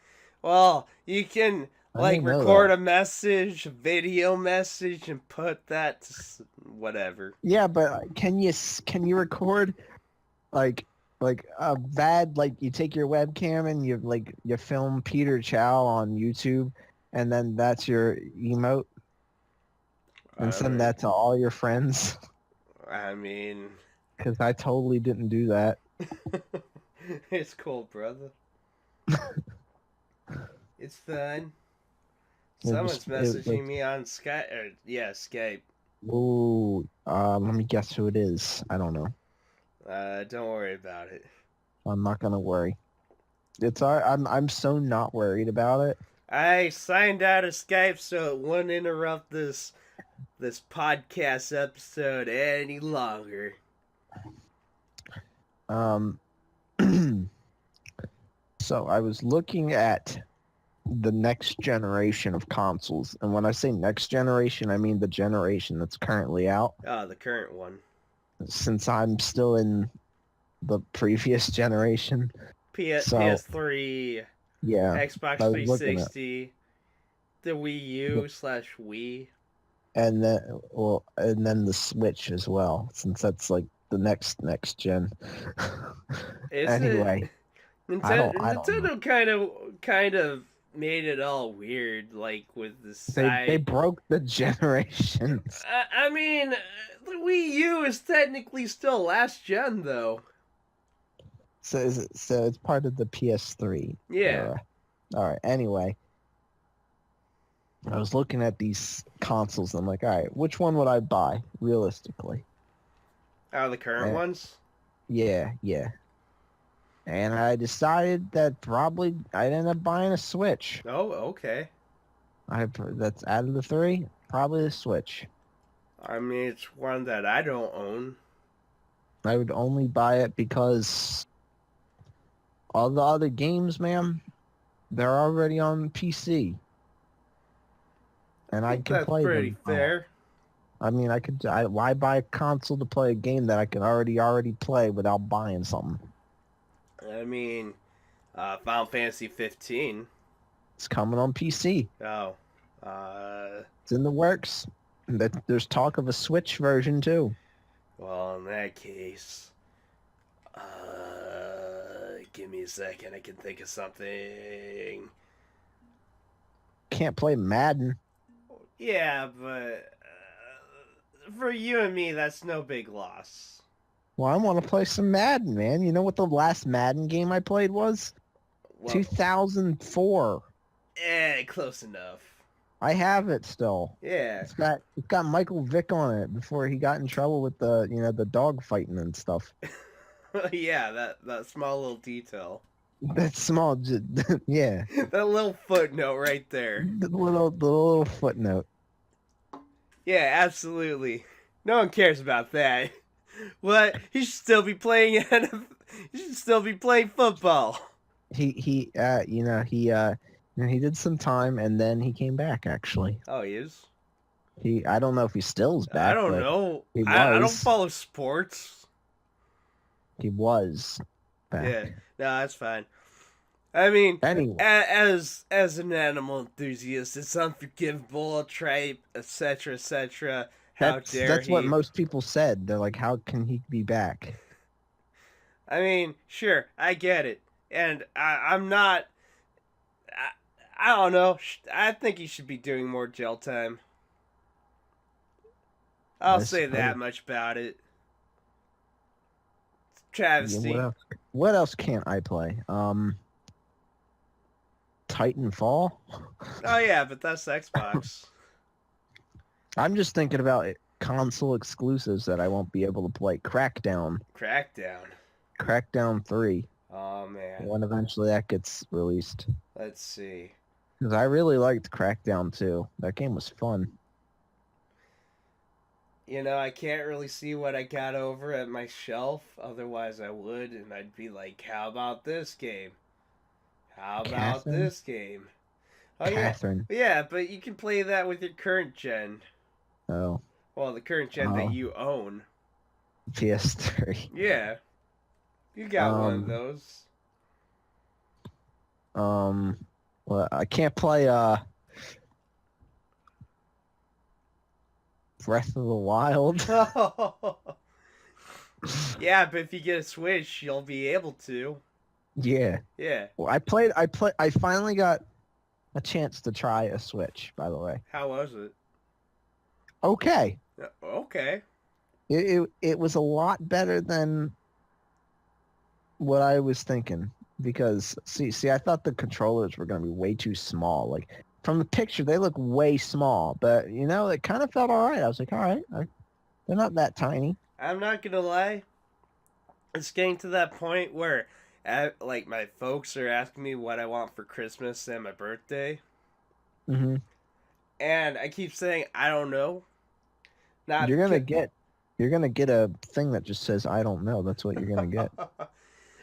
Well, you can record a message, a video message, and put that to whatever. Yeah, but can you record like a bad like you take your webcam and you film Peter Chow on YouTube, and then that's your emote, and I send mean, that to all your friends. I mean, Because I totally didn't do that. it's cool, brother. It's fun. Someone's It was messaging me on Skype. Yeah, Skype. ooh, let me guess who it is. I don't know. Don't worry about it. I'm not gonna worry. It's all right. I'm so not worried about it. I signed out of Skype so it wouldn't interrupt this podcast episode any longer. Um, so I was looking at the next generation of consoles, and when I say next generation, I mean the generation that's currently out. Oh, the current one. Since I'm still in the previous generation, so PS3, yeah, Xbox I was looking at, 360, the Wii U slash Wii. and then the Switch as well, since that's like the next gen. Is it? Anyway, Nintendo, I don't know. Nintendo kind of made it all weird, like with the They side. broke the generations. I mean, the Wii U is technically still last gen, though. So it's part of the PS3 Yeah. era. All right. Anyway, I was looking at these consoles and I'm like, all right, which one would I buy realistically? Oh, the current And, ones? yeah. And I decided that probably I'd end up buying a Switch. Oh, okay. That's out of the three, probably the Switch. I mean, it's one that I don't own. I would only buy it because all the other games, man, they're already on PC. And I can That's play pretty them. fair. I mean, why buy a console to play a game that I can already play without buying something? I mean, Final Fantasy 15. It's coming on PC. Oh. It's in the works. There's talk of a Switch version too. Well, in that case, give me a second. I can think of something. Can't play Madden. Yeah, but for you and me, that's no big loss. Well, I want to play some Madden, man. You know what the last Madden game I played was? Well, 2004. close enough. I have it still. Yeah. It's got Michael Vick on it before he got in trouble with the dog fighting and stuff. Yeah, that small little detail. That small, yeah. That little footnote right there. The little footnote. Yeah, absolutely. No one cares about that. What? He should still be playing he should still be playing football. He did some time and then he came back actually. Oh, he is? I don't know if he still's back. I don't but know. He was. I don't follow sports. He was back. Yeah. No, that's fine. I mean, Anyway, as an animal enthusiast, it's unforgivable, tripe, etc., etc. How dare that's he? what most people said. They're like, how can he be back? I mean, sure, I get it, and I'm not. I don't know. I think he should be doing more jail time. I'll say that much about it. Travesty. What else can't I play? Titanfall? Oh yeah, but that's Xbox. I'm just thinking about console exclusives that I won't be able to play. Crackdown. Crackdown 3. Oh man. When eventually that gets released. Let's see. Because I really liked Crackdown 2. That game was fun. You know, I can't really see what I got over at my shelf. Otherwise, I would, and I'd be like, "How about this game? How about Catherine? this game?" Oh Catherine. yeah, but you can play that with your current gen. Oh. Well, the current gen that you own. PS3. Yeah, you got one of those. Well, I can't play Breath of the Wild. Yeah, but if you get a Switch, you'll be able to. Yeah. Yeah. Well, I finally got a chance to try a Switch, by the way. How was it? Okay. Okay. It was a lot better than what I was thinking because see I thought the controllers were going to be way too small. Like from the picture they look way small, but it kind of felt all right. I was like, all right, they're not that tiny. I'm not gonna lie. It's getting to that point where, like, my folks are asking me what I want for Christmas and my birthday, Hmm. and I keep saying I don't know. Not You're gonna because. get you're gonna get a thing that just says I don't know. That's what you're gonna get.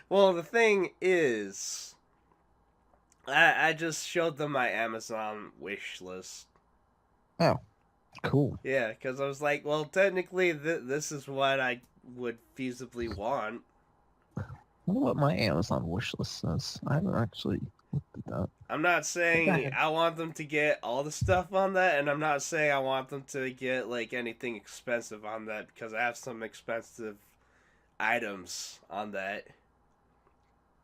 Well, the thing is, I just showed them my Amazon wish list. Oh, cool. Yeah, because I was like, well, technically, this is what I would feasibly want. I wonder what my Amazon wish list says. I haven't actually looked at that. I'm not I think I saying have. I want them to get all the stuff on that, and I'm not saying I want them to get like anything expensive on that because I have some expensive items on that.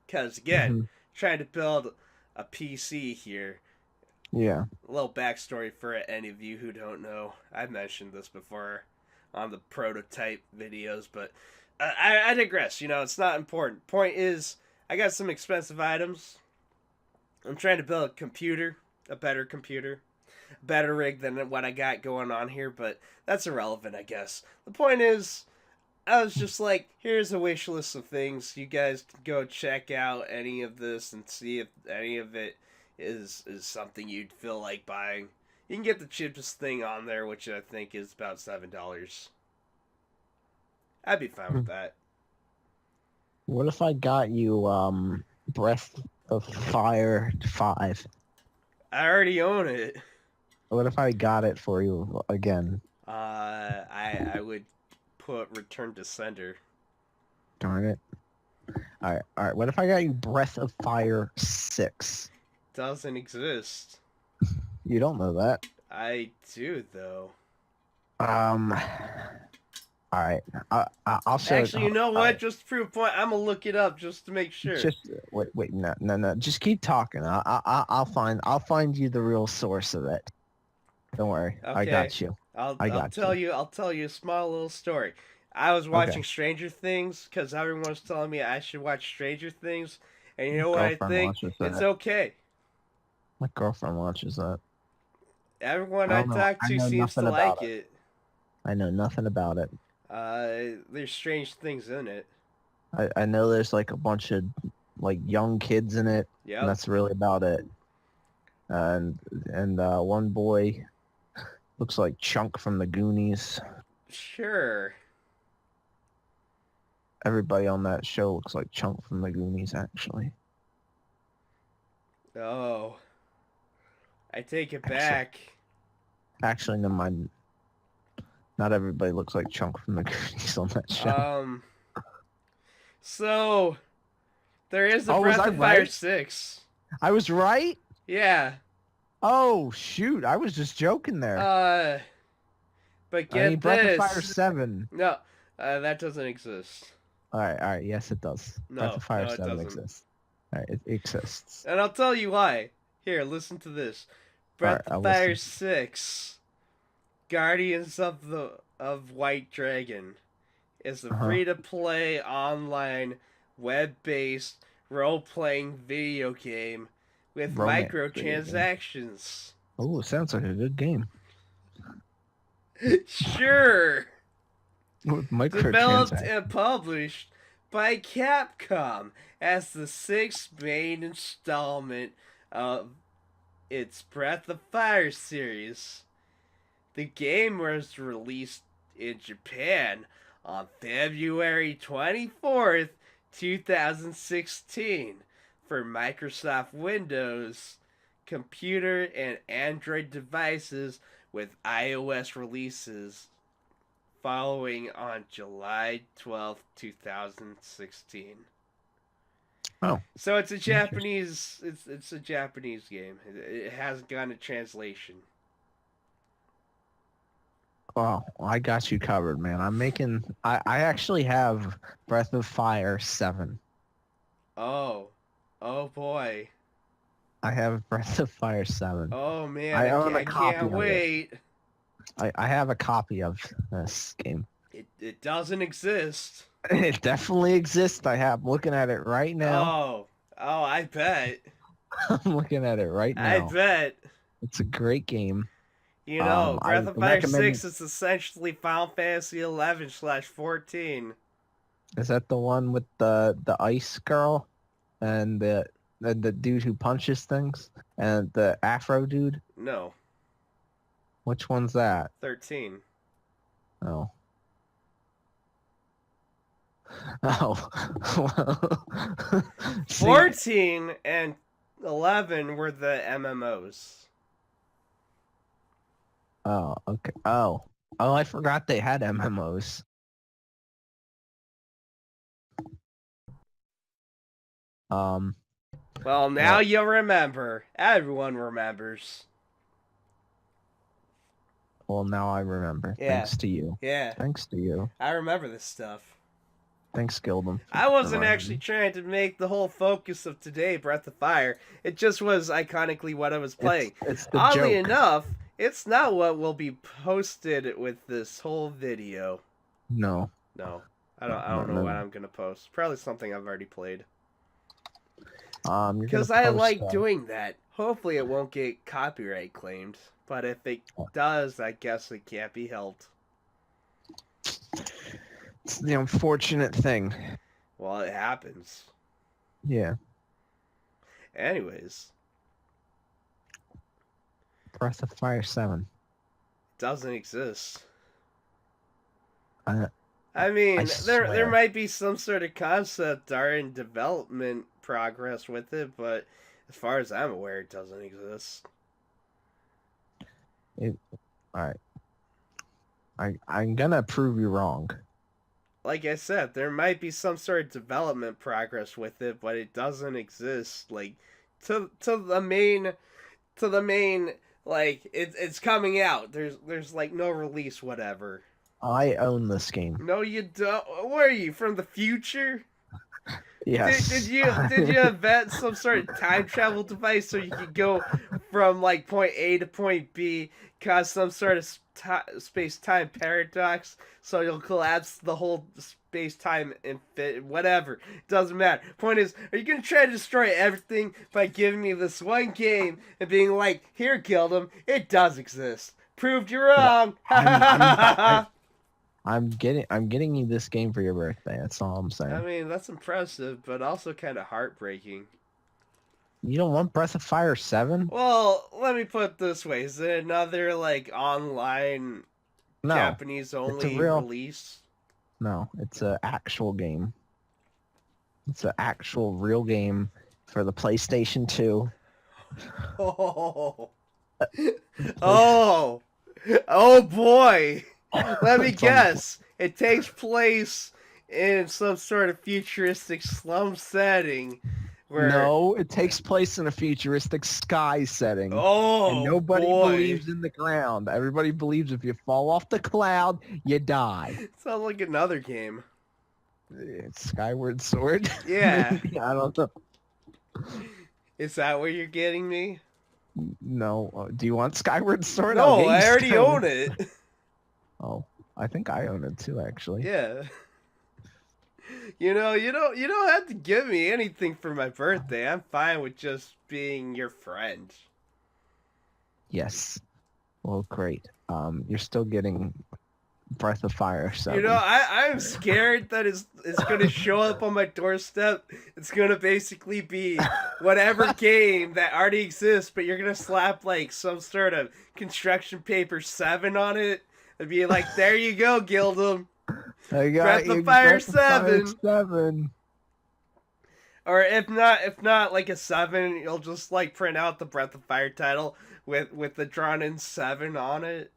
Because again, Hmm. trying to build a PC here. Yeah. A little backstory for any of you who don't know. I've mentioned this before on the prototype videos, but I digress. It's not important. Point is, I got some expensive items. I'm trying to build a computer, a better rig than what I got going on here, but that's irrelevant, I guess. The point is, I was just like, here's a wish list of things. You guys can go check out any of this and see if any of it is something you'd feel like buying. You can get the cheapest thing on there, which I think is about $7. I'd be fine with that. What if I got you Breath of Fire 5? I already own it. What if I got it for you again? I would put Return to Sender. Darn it. All right. What if I got you Breath of Fire 6? Doesn't exist. You don't know that. I do though. Um. All right. I'll show. Actually, you know All what? right. Just to prove a point, I'm gonna look it up just to make sure. Just wait. No. Just keep talking. I'll find you the real source of it. Don't worry. I Okay. got you. I I'll got tell you. you I'll tell you a small little story. I was Okay. watching Stranger Things because everyone was telling me I should watch Stranger Things, and you My know what I girlfriend think? watches It's that. okay. My girlfriend watches that. Everyone I I don't know. talk I to know seems nothing to about like it. it. I know nothing about it. There's strange things in it. I know there's like a bunch of like young kids in it, and Yep. that's really about it. And one boy looks like Chunk from the Goonies. Sure. Everybody on that show looks like Chunk from the Goonies, actually. Oh, I take it Actually, back. actually, never mind. Not everybody looks like Chunk from the Goonies on that show. Um. So there is a Oh, was Breath I of Fire right? 6. I was right? Yeah. Oh, shoot. I was just joking there. Uh. But I need get Breath of Fire this. 7. No. That doesn't exist. All right. Yes, it does. Breath No. of Fire No, it 7 doesn't. exists. All right, it exists. And I'll tell you why. Here, listen to this. All right, Breath of I'll Fire listen. 6, Guardians of White Dragon, is a Uh-huh. free-to-play online web-based role-playing video game with Romance video game. microtransactions. Oh, sounds like a good game. Sure. With Developed microtransactions. and published by Capcom as the sixth main installment of its Breath of Fire series. The game was released in Japan on February 24th, 2016 for Microsoft Windows, computer, and Android devices with iOS releases following on July 12th, 2016. Oh, So it's a interesting. Japanese it's a Japanese game. It hasn't gone to translation. Oh, I got you covered, man. I actually have Breath of Fire 7. Oh. Oh boy. I have Breath of Fire 7. Oh man, I own a I copy can't of it. wait. I have a copy of this game. It doesn't exist. It definitely exists. I'm looking at it right now. Oh. Oh, I bet. I'm looking at it right I now. bet. It's a great game. You know, I Breath of Fire recommend 6 is essentially Final Fantasy 11/14. Is that the one with the ice girl and the dude who punches things and the afro dude? No, Which one's that? 13. Oh. Oh. See, 14 and 11 were the MMOs. oh, okay. Oh. Oh, I forgot they had MMOs. Um, Well, now well, you'll remember. Everyone remembers. well, now I remember. Yeah. Thanks to you. Yeah, Thanks to you. I remember this stuff. Thanks, Gildem. I wasn't reminding actually me. trying to make the whole focus of today Breath of Fire. It just was iconically what I was playing. It's the Oddly joke. enough, it's not what will be posted with this whole video. No. No. I don't know what I'm gonna post. Probably something I've already played. You're Because gonna I post, like doing that. Hopefully it won't get copyright claimed. But if it does, I guess it can't be helped. It's the unfortunate thing. Well, it happens. Yeah. Anyways, Breath of Fire 7. it doesn't exist. I I mean, there swear. might be some sort of concept art and development progress with it, but as far as I'm aware, it doesn't exist. Alright. I'm gonna prove you wrong. Like I said, there might be some sort of development progress with it, but it doesn't exist. Like to the main like it's coming out. There's like no release whatever. I own this game. No, you don't. Where are you from the future? Yes. Did you invent some sort of time travel device so you could go from like point A to point B, cause some sort of space time paradox, so you'll collapse the whole space time and fit whatever. Doesn't matter. Point is, are you gonna try to destroy everything by giving me this one game and being like, here, Gildem, it does exist. Proved you wrong. I'm getting you this game for your birthday. That's all I'm saying. I mean, that's impressive, but also kind of heartbreaking. You don't want Breath of Fire 7? Well, let me put it this way: is it another like online No. Japanese only release? No, it's an actual game. It's an actual real game for the PlayStation 2. Oh, oh, oh boy! Let me guess. It takes place in some sort of futuristic slum setting. Where... No, it takes place in a futuristic sky setting. Oh, and nobody boy. believes in the ground. Everybody believes if you fall off the cloud, you die. Sounds like another game. It's Skyward Sword. Yeah. I don't know. Is that what you're getting me? No. Do you want Skyward Sword? No, I already own it. Oh, I think I own it too, actually. Yeah. You know, you don't have to give me anything for my birthday. I'm fine with just being your friend. Yes. Well, great. You're still getting Breath of Fire 7. You know, I'm scared that it's gonna show up on my doorstep. It's gonna basically be whatever game that already exists, but you're gonna slap like some sort of construction paper 7 on it and be like, there you go, Gildem. Breath of Fire 7. Or if not like a 7, you'll just like print out the Breath of Fire title with the drawn in 7 on it.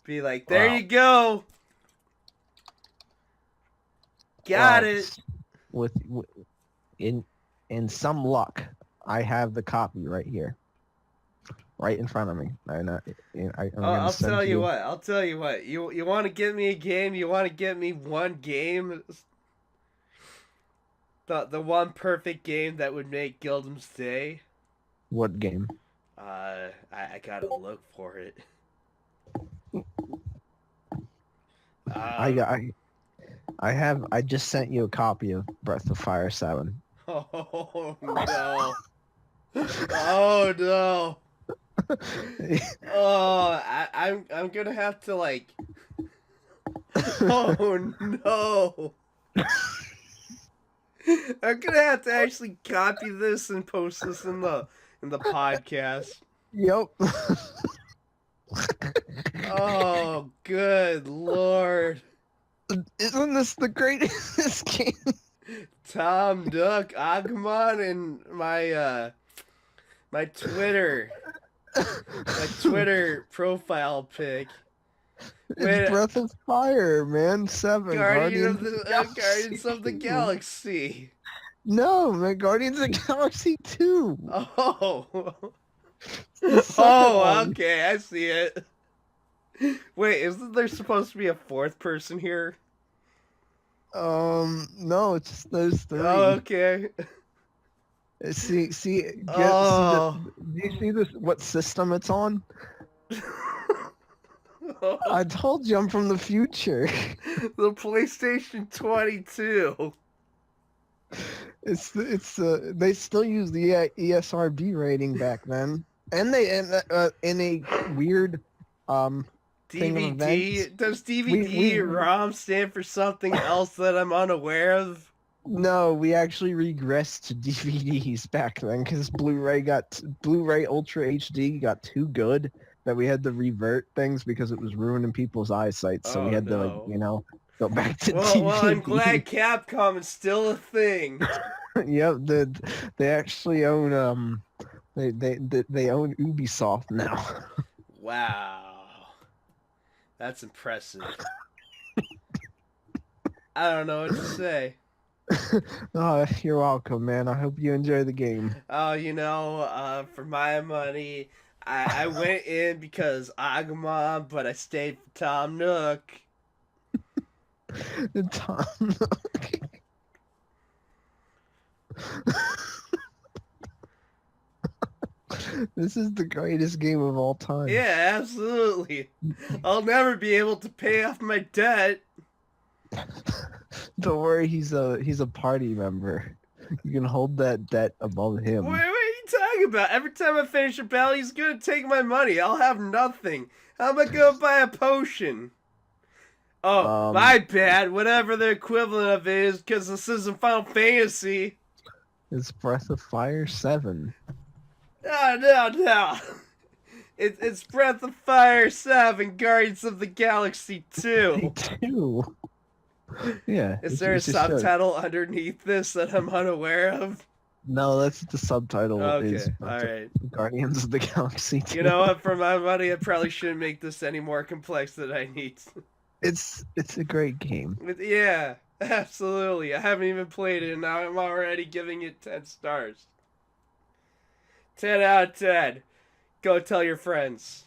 Be like, there you go. Got it. With in some luck, I have the copy right here. right in front of me. I'm gonna I'll send tell you you. what. I'll tell you what. You want to get me a game? You want to get me one game? The one perfect game that would make Gildem's day? What game? I gotta look for it. I Um. got. I just sent you a copy of Breath of Fire 7. Oh no. Oh no. Oh, I'm gonna have to like. Oh no. I'm gonna have to actually copy this and post this in the podcast. Yep. Oh, good lord. Isn't this the greatest game? Tom Nook, Agumon, and my Twitter profile pic. It's Wait, Breath of Fire, man. 7. Guardians of the Guardians Galaxy of the 2. Galaxy. No, man. Guardians of the Galaxy 2. Oh. The second Oh, one. okay, I see it. Wait, isn't there supposed to be a fourth person here? No, it's just those Oh, 3. okay. See, Oh. do you see this? What system it's on? I told you I'm from the future. The PlayStation 22. They still use the ESRB rating back then, and in a weird thing of DVD? events. Does DVD ROM stand for something else that I'm unaware of? No, we actually regressed to DVDs back then because Blu-ray Ultra HD got too good that we had to revert things because it was ruining people's eyesight. So we Oh had to no. go back to Well, I'm DVD. glad Capcom is still a thing. Yep, they actually own they own Ubisoft now. Wow. That's impressive. I don't know what to say. Oh, you're welcome, man. I hope you enjoy the game. Oh, for my money, I went in because Agumon, but I stayed for Tom Nook. Tom, this is the greatest game of all time. Yeah, absolutely. I'll never be able to pay off my debt. Don't worry, he's a party member. You can hold that debt above him. What are you talking about? Every time I finish a battle, he's gonna take my money. I'll have nothing. How am I gonna buy a potion? Oh, my bad. Whatever the equivalent of it is, because this isn't Final Fantasy. It's Breath of Fire 7. No. It's Breath of Fire 7, Guardians of the Galaxy 2. 2. Yeah. Is there a subtitle underneath this that I'm unaware of? No, that's the subtitle. Okay, Is alright. Guardians of the Galaxy 2. You know what? For my money, I probably shouldn't make this any more complex than I need. It's a great game. Yeah, absolutely. I haven't even played it, and now I'm already giving it 10 stars. 10 out of 10. Go tell your friends.